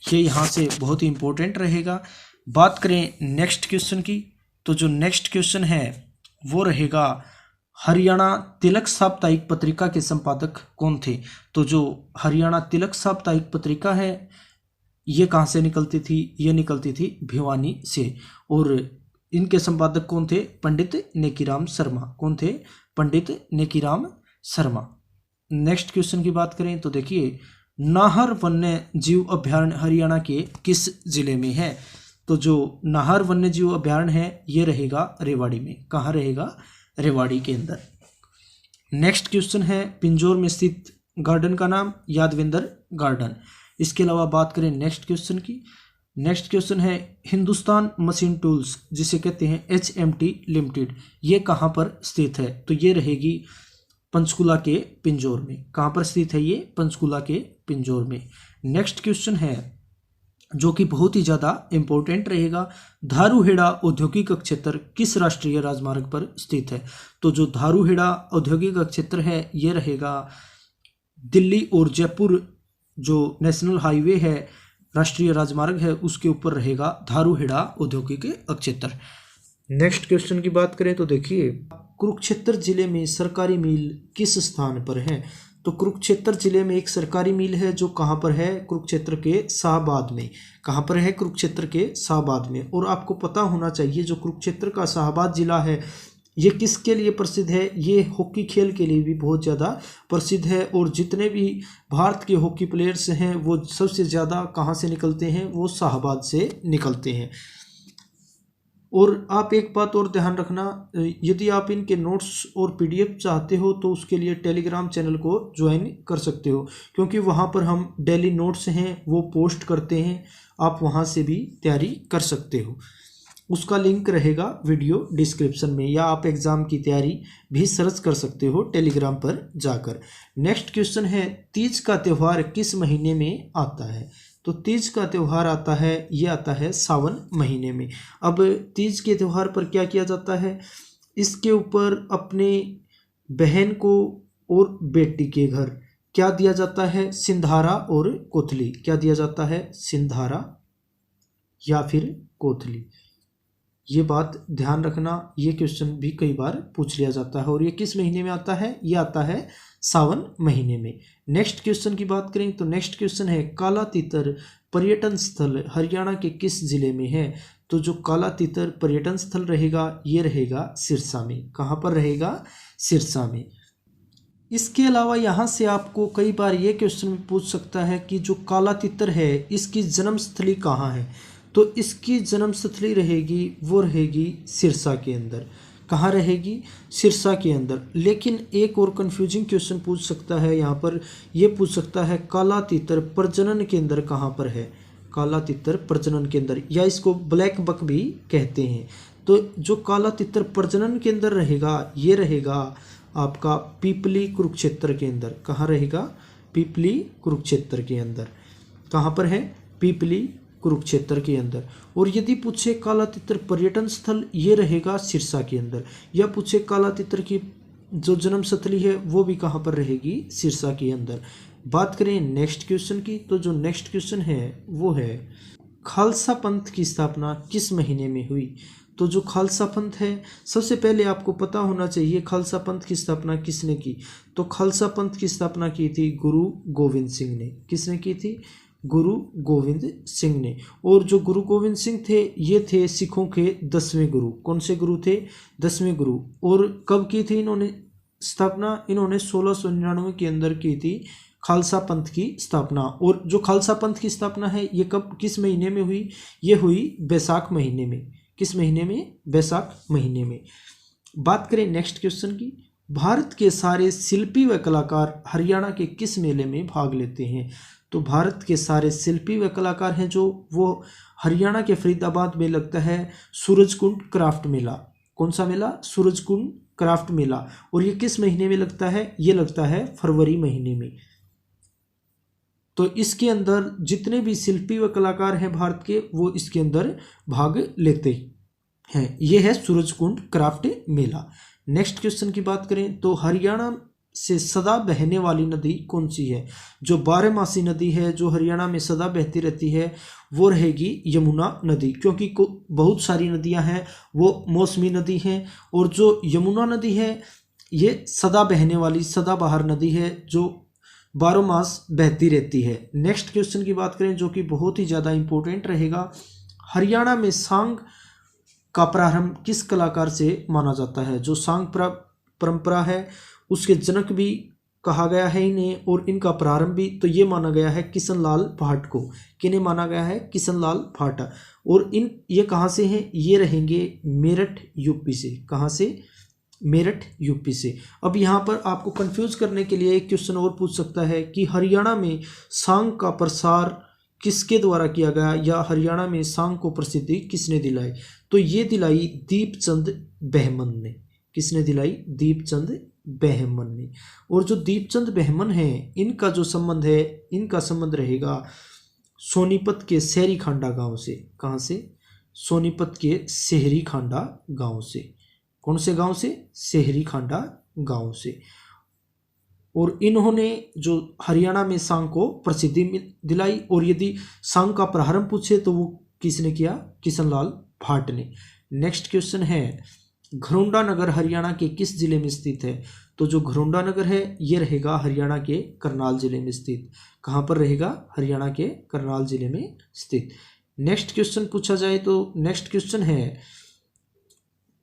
ये यहाँ से बहुत ही इंपॉर्टेंट रहेगा। बात करें नेक्स्ट क्वेश्चन की, तो जो नेक्स्ट क्वेश्चन है वो रहेगा हरियाणा तिलक साप्ताहिक पत्रिका के संपादक कौन थे? तो जो हरियाणा तिलक साप्ताहिक पत्रिका है ये कहाँ से निकलती थी? ये निकलती थी भिवानी से। और इनके संपादक कौन थे? पंडित नेकीराम शर्मा। कौन थे? पंडित नेकीराम शर्मा। नेक्स्ट क्वेश्चन की बात करें तो देखिए नाहर वन्य जीव अभ्यारण्य हरियाणा के किस जिले में है? तो जो नाहर वन्य जीव अभ्यारण्य है ये रहेगा रेवाड़ी में। कहाँ रहेगा? रेवाड़ी के अंदर। नेक्स्ट क्वेश्चन है पिंजौर में स्थित गार्डन का नाम यादवेंद्र गार्डन। इसके अलावा बात करें नेक्स्ट क्वेश्चन की, नेक्स्ट क्वेश्चन है हिंदुस्तान मशीन टूल्स जिसे कहते हैं HMT लिमिटेड ये कहाँ पर स्थित है? तो ये रहेगी पंचकुला के पिंजौर में। कहाँ पर स्थित है ये? पंचकुला के पिंजौर में। नेक्स्ट क्वेश्चन है जो कि बहुत ही ज़्यादा इम्पोर्टेंट रहेगा, धारूहेड़ा औद्योगिक क्षेत्र किस राष्ट्रीय राजमार्ग पर स्थित है? तो जो धारूहेड़ा औद्योगिक क्षेत्र है ये रहेगा दिल्ली और जयपुर जो नेशनल हाईवे है, राष्ट्रीय राजमार्ग है, उसके ऊपर रहेगा धारूहेड़ा औद्योगिक क्षेत्र। नेक्स्ट क्वेश्चन की बात करें तो देखिए कुरुक्षेत्र जिले में सरकारी मिल किस स्थान पर है? तो कुरुक्षेत्र जिले में एक सरकारी मिल है जो कहाँ पर है, कुरुक्षेत्र के शाहबाद में। कहाँ पर है, कुरुक्षेत्र के शाहबाद में। और आपको पता होना चाहिए जो कुरुक्षेत्र का शाहबाद जिला है ये किसके लिए प्रसिद्ध है, ये हॉकी खेल के लिए भी बहुत ज़्यादा प्रसिद्ध है। और जितने भी भारत के हॉकी प्लेयर्स हैं वो सबसे ज़्यादा कहाँ से निकलते हैं, वो शाहबाद से निकलते हैं। और आप एक बात और ध्यान रखना, यदि आप इनके नोट्स और पीडीएफ चाहते हो तो उसके लिए टेलीग्राम चैनल को ज्वाइन कर सकते हो, क्योंकि वहाँ पर हम डेली नोट्स हैं वो पोस्ट करते हैं, आप वहाँ से भी तैयारी कर सकते हो। उसका लिंक रहेगा वीडियो डिस्क्रिप्शन में, या आप एग्ज़ाम की तैयारी भी सर्च कर सकते हो टेलीग्राम पर जाकर। नेक्स्ट क्वेश्चन है, तीज का त्यौहार किस महीने में आता है। तो तीज का त्यौहार आता है, ये आता है सावन महीने में। अब तीज के त्यौहार पर क्या किया जाता है, इसके ऊपर अपने बहन को और बेटी के घर क्या दिया जाता है, सिंधारा और कोथली। क्या दिया जाता है, सिंधारा या फिर कोथली। ये बात ध्यान रखना, ये क्वेश्चन भी कई बार पूछ लिया जाता है। और ये किस महीने में आता है, ये आता है सावन महीने में। नेक्स्ट क्वेश्चन की बात करें तो नेक्स्ट क्वेश्चन है, काला तीतर पर्यटन स्थल हरियाणा के किस जिले में है। तो जो काला तीतर पर्यटन स्थल रहेगा ये रहेगा सिरसा में। कहाँ पर रहेगा, सिरसा में। इसके अलावा यहाँ से आपको कई बार ये क्वेश्चन पूछ सकता है कि जो काला तीतर है इसकी जन्मस्थली कहाँ है। तो इसकी जन्मस्थली रहेगी, वो रहेगी सिरसा के अंदर। कहाँ रहेगी, सिरसा के अंदर। लेकिन एक और कंफ्यूजिंग क्वेश्चन पूछ सकता है यहाँ पर, ये पूछ सकता है काला तीतर प्रजनन केंद्र कहाँ पर है। काला तीतर प्रजनन केंद्र, या इसको ब्लैक बक भी कहते हैं। तो जो काला तीतर प्रजनन केंद्र रहेगा ये रहेगा आपका पीपली कुरुक्षेत्र के अंदर। कहाँ रहेगा, पीपली कुरुक्षेत्र के अंदर। कहाँ पर है, पीपली कुरुक्षेत्र के अंदर। और यदि पूछे काला तीतर पर्यटन स्थल, ये रहेगा सिरसा के अंदर। या पूछे काला तीतर की जो जन्मस्थली है वो भी कहाँ पर रहेगी, सिरसा के अंदर। बात करें नेक्स्ट क्वेश्चन की, तो जो नेक्स्ट क्वेश्चन है वो है, खालसा पंथ की स्थापना किस महीने में हुई। तो जो खालसा पंथ है, सबसे पहले आपको पता होना चाहिए खालसा पंथ की स्थापना किसने की। तो खालसा पंथ की स्थापना की थी गुरु गोविंद सिंह ने। किसने की थी, गुरु गोविंद सिंह ने। और जो गुरु गोविंद सिंह थे ये थे सिखों के 10वें गुरु। कौन से गुरु थे, 10वें गुरु। और कब की थी इन्होंने स्थापना, इन्होंने 1699 के अंदर की थी खालसा पंथ की स्थापना। और जो खालसा पंथ की स्थापना है ये कब, किस महीने में हुई, ये हुई बैसाख महीने में। किस महीने में, बैसाख महीने में। बात करें नेक्स्ट क्वेश्चन की, भारत के सारे शिल्पी व कलाकार हरियाणा के किस मेले में भाग लेते हैं। तो भारत के सारे शिल्पी व कलाकार हैं जो, वो हरियाणा के फरीदाबाद में लगता है सूरजकुंड क्राफ्ट मेला। कौन सा मेला, सूरजकुंड क्राफ्ट मेला। और ये किस महीने में लगता है, ये लगता है फरवरी महीने में। तो इसके अंदर जितने भी शिल्पी व कलाकार हैं भारत के, वो इसके अंदर भाग लेते हैं। ये है सूरजकुंड क्राफ्ट मेला। नेक्स्ट क्वेश्चन की बात करें तो हरियाणा से सदा बहने वाली नदी कौन सी है। जो 12मासी नदी है जो हरियाणा में सदा बहती रहती है वो रहेगी यमुना नदी, क्योंकि बहुत सारी नदियां हैं वो मौसमी नदी हैं। और जो यमुना नदी है ये सदा बहने वाली सदाबहार नदी है जो 12 मास बहती रहती है। नेक्स्ट क्वेश्चन की बात करें जो कि बहुत ही ज़्यादा इंपॉर्टेंट रहेगा, हरियाणा में सांग का प्रारंभ किस कलाकार से माना जाता है। जो सांग परंपरा है उसके जनक भी कहा गया है इन्हें, और इनका प्रारंभ भी तो ये माना गया है किशनलाल भाट को। किन्हें माना गया है, किशनलाल भाट। और ये कहाँ से हैं, ये रहेंगे मेरठ यूपी से। कहाँ से, मेरठ यूपी से। अब यहाँ पर आपको कंफ्यूज करने के लिए एक क्वेश्चन और पूछ सकता है कि हरियाणा में सांग का प्रसार किसके द्वारा किया गया, या हरियाणा में सांग को प्रसिद्धि किसने दिलाई। तो ये दिलाई दीपचंद बहमन ने। किसने दिलाई, दीपचंद बहमन ने। और जो दीपचंद बहमन है इनका जो संबंध है, इनका संबंध रहेगा सोनीपत के शहरी खांडा गांव से। कहाँ से, सोनीपत के शहरी खांडा गांव से। कौन से गांव से, शहरी खांडा गांव से। और इन्होंने जो हरियाणा में सांग को प्रसिद्धि दिलाई। और यदि सांग का प्रारंभ पूछे तो वो किसने किया, किशनलाल भाट ने। नेक्स्ट क्वेश्चन है, घरौंडा नगर हरियाणा के किस जिले में स्थित है? तो जो घरौंडा नगर है ये रहेगा हरियाणा के करनाल जिले में स्थित। कहाँ पर रहेगा? हरियाणा के करनाल जिले में स्थित। नेक्स्ट क्वेश्चन पूछा जाए तो नेक्स्ट क्वेश्चन है,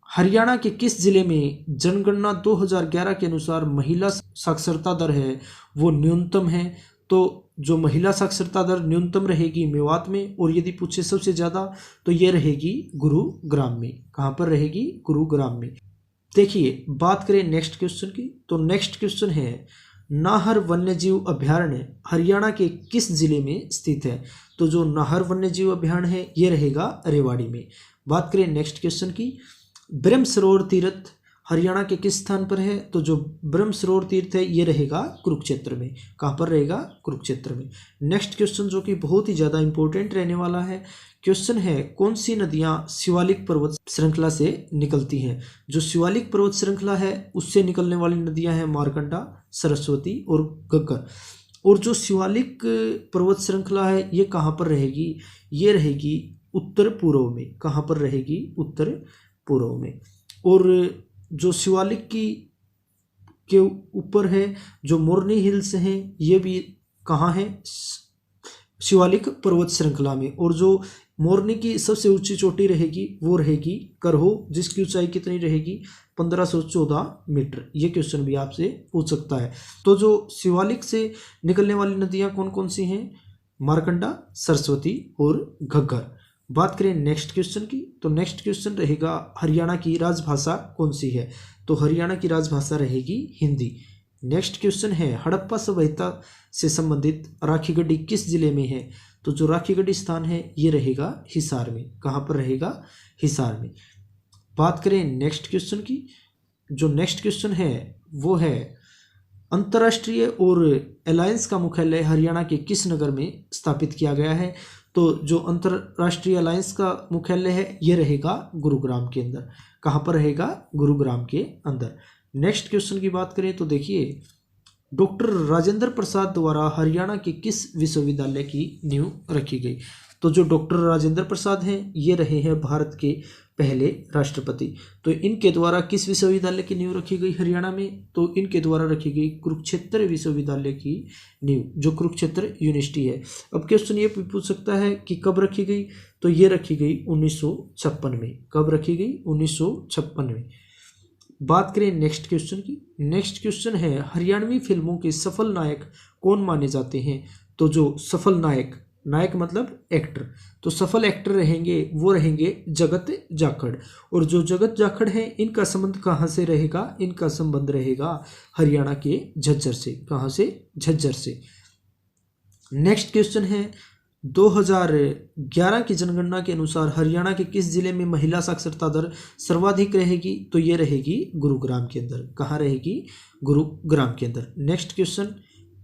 हरियाणा के किस जिले में जनगणना 2011 के अनुसार महिला साक्षरता दर है वो न्यूनतम है? तो जो महिला साक्षरता दर न्यूनतम रहेगी मेवात में, और यदि पूछे सबसे ज़्यादा तो ये रहेगी गुरुग्राम में। कहाँ पर रहेगी? गुरुग्राम में। देखिए बात करें नेक्स्ट क्वेश्चन की, तो नेक्स्ट क्वेश्चन है, नाहर वन्यजीव अभयारण्य हरियाणा के किस जिले में स्थित है? तो जो नाहर वन्यजीव अभयारण्य है ये रहेगा रेवाड़ी में। बात करें नेक्स्ट क्वेश्चन की, ब्रह्म सरोवर तीर्थ हरियाणा के किस स्थान पर है? तो जो ब्रह्म सरोवर तीर्थ है ये रहेगा कुरुक्षेत्र में। कहाँ पर रहेगा? कुरुक्षेत्र में। नेक्स्ट क्वेश्चन जो कि बहुत ही ज़्यादा इंपॉर्टेंट रहने वाला है, क्वेश्चन है, कौन सी नदियाँ शिवालिक पर्वत श्रृंखला से निकलती हैं? जो शिवालिक पर्वत श्रृंखला है उससे निकलने वाली नदियाँ हैं मारकंडा, सरस्वती और घग्गर। और जो शिवालिक पर्वत श्रृंखला है ये कहाँ पर रहेगी? ये रहेगी उत्तर पूर्व में। कहाँ पर रहेगी? उत्तर पूर्व में। और जो शिवालिक की के ऊपर है जो मोरनी हिल्स हैं ये भी कहाँ है? शिवालिक पर्वत श्रृंखला में। और जो मोरनी की सबसे ऊंची चोटी रहेगी वो रहेगी करहो, जिसकी ऊंचाई कितनी रहेगी? 1514 मीटर। ये क्वेश्चन भी आपसे पूछ सकता है। तो जो शिवालिक से निकलने वाली नदियाँ कौन कौन सी हैं? मारकंडा, सरस्वती और घग्गर। बात करें नेक्स्ट क्वेश्चन की, तो नेक्स्ट क्वेश्चन रहेगा, हरियाणा की राजभाषा कौन सी है? तो हरियाणा की राजभाषा रहेगी हिंदी। नेक्स्ट क्वेश्चन है, हड़प्पा सभ्यता से संबंधित राखीगढ़ी किस जिले में है? तो जो राखीगढ़ी स्थान है ये रहेगा हिसार में। कहाँ पर रहेगा? हिसार में। बात करें नेक्स्ट क्वेश्चन की, जो नेक्स्ट क्वेश्चन है वो है, अंतर्राष्ट्रीय और अलायंस का मुख्यालय हरियाणा के किस नगर में स्थापित किया गया है? तो जो अंतर्राष्ट्रीय अलायंस का मुख्यालय है ये रहेगा गुरुग्राम के अंदर। कहाँ पर रहेगा? गुरुग्राम के अंदर। नेक्स्ट क्वेश्चन की बात करें तो देखिए, डॉक्टर राजेंद्र प्रसाद द्वारा हरियाणा के किस विश्वविद्यालय की नींव रखी गई? तो जो डॉक्टर राजेंद्र प्रसाद हैं ये रहे हैं भारत के पहले राष्ट्रपति। तो इनके द्वारा किस विश्वविद्यालय की नींव रखी गई हरियाणा में? तो इनके द्वारा रखी गई कुरुक्षेत्र विश्वविद्यालय की नींव, जो कुरुक्षेत्र यूनिवर्सिटी है। अब क्वेश्चन ये पूछ सकता है कि कब रखी गई? तो ये रखी गई 1956 में। कब रखी गई? 1956 में। बात करें नेक्स्ट क्वेश्चन की, नेक्स्ट क्वेश्चन है, हरियाणवी फिल्मों के सफल नायक कौन माने जाते हैं? तो जो सफल नायक, नायक मतलब एक्टर, तो सफल एक्टर रहेंगे वो रहेंगे जगत जाखड़। और जो जगत जाखड़ है इनका संबंध कहाँ से रहेगा? इनका संबंध रहेगा हरियाणा के झज्जर से। कहाँ से? झज्जर से। नेक्स्ट क्वेश्चन है, 2011 की जनगणना के अनुसार हरियाणा के किस जिले में महिला साक्षरता दर सर्वाधिक रहेगी? तो ये रहेगी गुरुग्राम के अंदर। कहाँ रहेगी? गुरुग्राम के अंदर। नेक्स्ट क्वेश्चन,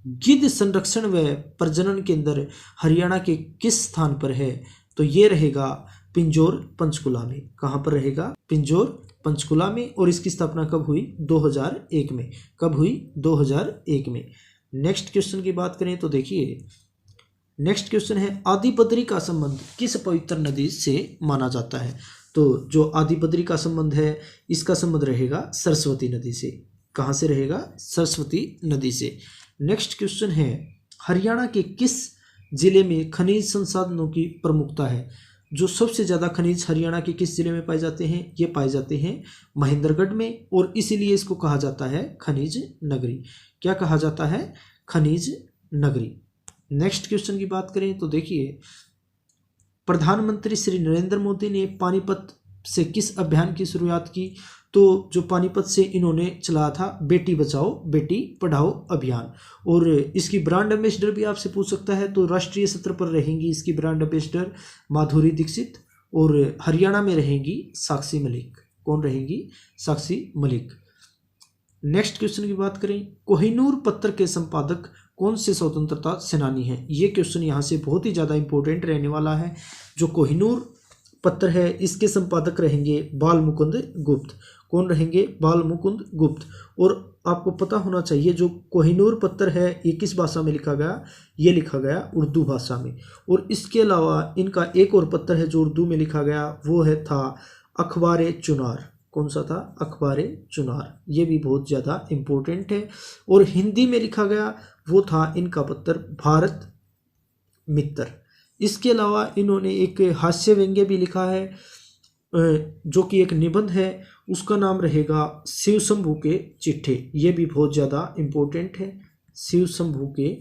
गिद्ध संरक्षण व प्रजनन केंद्र हरियाणा के किस स्थान पर है? तो ये रहेगा पिंजौर पंचकुला में। कहाँ पर रहेगा? पिंजौर पंचकुला में। और इसकी स्थापना कब हुई? 2001 में। कब हुई? 2001 में। नेक्स्ट क्वेश्चन की बात करें तो देखिए, नेक्स्ट क्वेश्चन है, आदि बद्री का संबंध किस पवित्र नदी से माना जाता है? तो जो आदि बद्री का संबंध है इसका संबंध रहेगा सरस्वती नदी से। कहाँ से रहेगा? सरस्वती नदी से। नेक्स्ट क्वेश्चन है, हरियाणा के किस जिले में खनिज संसाधनों की प्रमुखता है? जो सबसे ज़्यादा खनिज हरियाणा के किस जिले में पाए जाते हैं? ये पाए जाते हैं महेंद्रगढ़ में, और इसीलिए इसको कहा जाता है खनिज नगरी। क्या कहा जाता है? खनिज नगरी। नेक्स्ट क्वेश्चन की बात करें तो देखिए, प्रधानमंत्री श्री नरेंद्र मोदी ने पानीपत से किस अभियान की शुरुआत की? तो जो पानीपत से इन्होंने चलाया था बेटी बचाओ बेटी पढ़ाओ अभियान। और इसकी ब्रांड एम्बेसडर भी आपसे पूछ सकता है, तो राष्ट्रीय स्तर पर रहेंगी इसकी ब्रांड एम्बेसडर माधुरी दीक्षित, और हरियाणा में रहेंगी साक्षी मलिक। कौन रहेंगी? साक्षी मलिक। नेक्स्ट क्वेश्चन की बात करें, कोहिनूर पत्र के संपादक कौन से स्वतंत्रता सेनानी हैं? ये क्वेश्चन यहाँ से बहुत ही ज़्यादा इंपॉर्टेंट रहने वाला है। जो कोहिनूर पत्र है इसके संपादक रहेंगे बाल मुकुंद गुप्त। कौन रहेंगे? बाल मुकुंद गुप्त। और आपको पता होना चाहिए जो कोहिनूर पत्र है ये किस भाषा में लिखा गया? ये लिखा गया उर्दू भाषा में। और इसके अलावा इनका एक और पत्र है जो उर्दू में लिखा गया, वो है था अखबार चुनार। कौन सा था, अखबार चुनार, ये भी बहुत ज़्यादा इम्पोर्टेंट है। और हिंदी में लिखा गया वो था इनका पत्र भारत मित्र। इसके अलावा इन्होंने एक हास्य व्यंग्य भी लिखा है जो कि एक निबंध है, उसका नाम रहेगा शिव शंभू के चिट्ठे। ये भी बहुत ज़्यादा इम्पोर्टेंट है, शिव शंभू के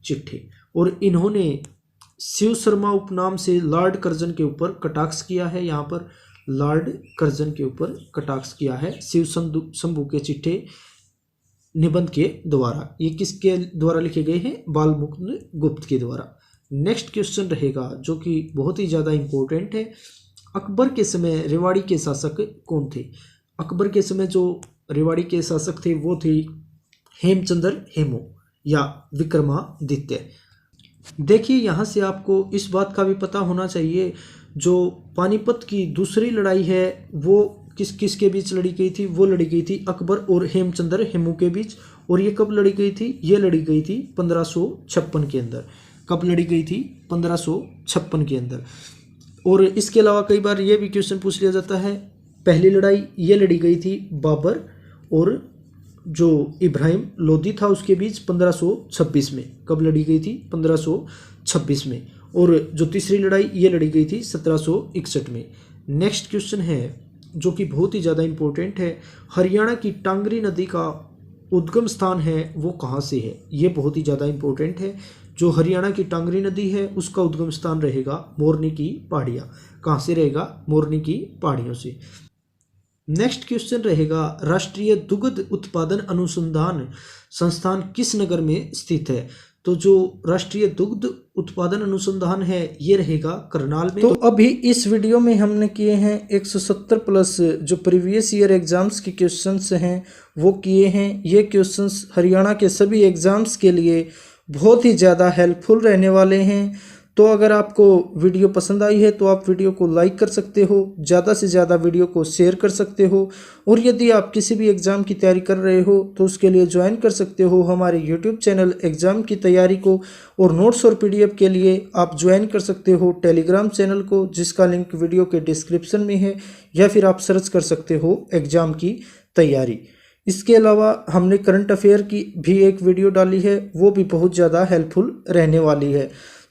चिट्ठे। और इन्होंने शिव शर्मा उपनाम से लॉर्ड कर्जन के ऊपर कटाक्ष किया है, यहाँ पर लॉर्ड कर्जन के ऊपर कटाक्ष किया है शिव शंभू के चिट्ठे निबंध के द्वारा। ये किसके द्वारा लिखे गए हैं, बालमुकुंद गुप्त के द्वारा। नेक्स्ट क्वेश्चन रहेगा जो कि बहुत ही ज़्यादा इम्पोर्टेंट है, अकबर के समय रेवाड़ी के शासक कौन थे। अकबर के समय जो रेवाड़ी के शासक थे वो थे हेमचंद्र हेमू या विक्रमादित्य। देखिए यहाँ से आपको इस बात का भी पता होना चाहिए, जो पानीपत की दूसरी लड़ाई है वो किस किस के बीच लड़ी गई थी, वो लड़ी गई थी अकबर और हेमचंद्र हेमू के बीच। और ये कब लड़ी गई थी, ये लड़ी गई थी 1556 के अंदर। कब लड़ी गई थी, 1556 के अंदर। और इसके अलावा कई बार ये भी क्वेश्चन पूछ लिया जाता है, पहली लड़ाई ये लड़ी गई थी बाबर और जो इब्राहिम लोदी था उसके बीच 1526 में। कब लड़ी गई थी, 1526 में। और जो तीसरी लड़ाई ये लड़ी गई थी 1761 में। नेक्स्ट क्वेश्चन है जो कि बहुत ही ज़्यादा इम्पोर्टेंट है, हरियाणा की टांगरी नदी का उद्गम स्थान है वो कहाँ से है। ये बहुत ही ज़्यादा इम्पोर्टेंट है, जो हरियाणा की टांगरी नदी है उसका उद्गम स्थान रहेगा मोरनी की पहाड़ियाँ। कहाँ से रहेगा, मोरनी की पहाड़ियों से। नेक्स्ट क्वेश्चन रहेगा, राष्ट्रीय दुग्ध उत्पादन अनुसंधान संस्थान किस नगर में स्थित है। तो जो राष्ट्रीय दुग्ध उत्पादन अनुसंधान है ये रहेगा करनाल में। तो अभी इस वीडियो में हमने किए हैं 170 प्लस जो प्रीवियस ईयर एग्जाम्स के क्वेश्चंस हैं वो किए हैं। ये क्वेश्चंस हरियाणा के सभी एग्जाम्स के लिए बहुत ही ज़्यादा हेल्पफुल रहने वाले हैं। तो अगर आपको वीडियो पसंद आई है तो आप वीडियो को लाइक कर सकते हो, ज़्यादा से ज़्यादा वीडियो को शेयर कर सकते हो। और यदि आप किसी भी एग्ज़ाम की तैयारी कर रहे हो तो उसके लिए ज्वाइन कर सकते हो हमारे यूट्यूब चैनल एग्ज़ाम की तैयारी को। और नोट्स और PDF के लिए आप ज्वाइन कर सकते हो टेलीग्राम चैनल को, जिसका लिंक वीडियो के डिस्क्रिप्शन में है, या फिर आप सर्च कर सकते हो एग्ज़ाम की तैयारी। इसके अलावा हमने करंट अफेयर की भी एक वीडियो डाली है, वो भी बहुत ज़्यादा हेल्पफुल रहने वाली है।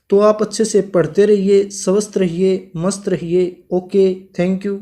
तो आप अच्छे से पढ़ते रहिए, स्वस्थ रहिए, मस्त रहिए। Okay, thank you.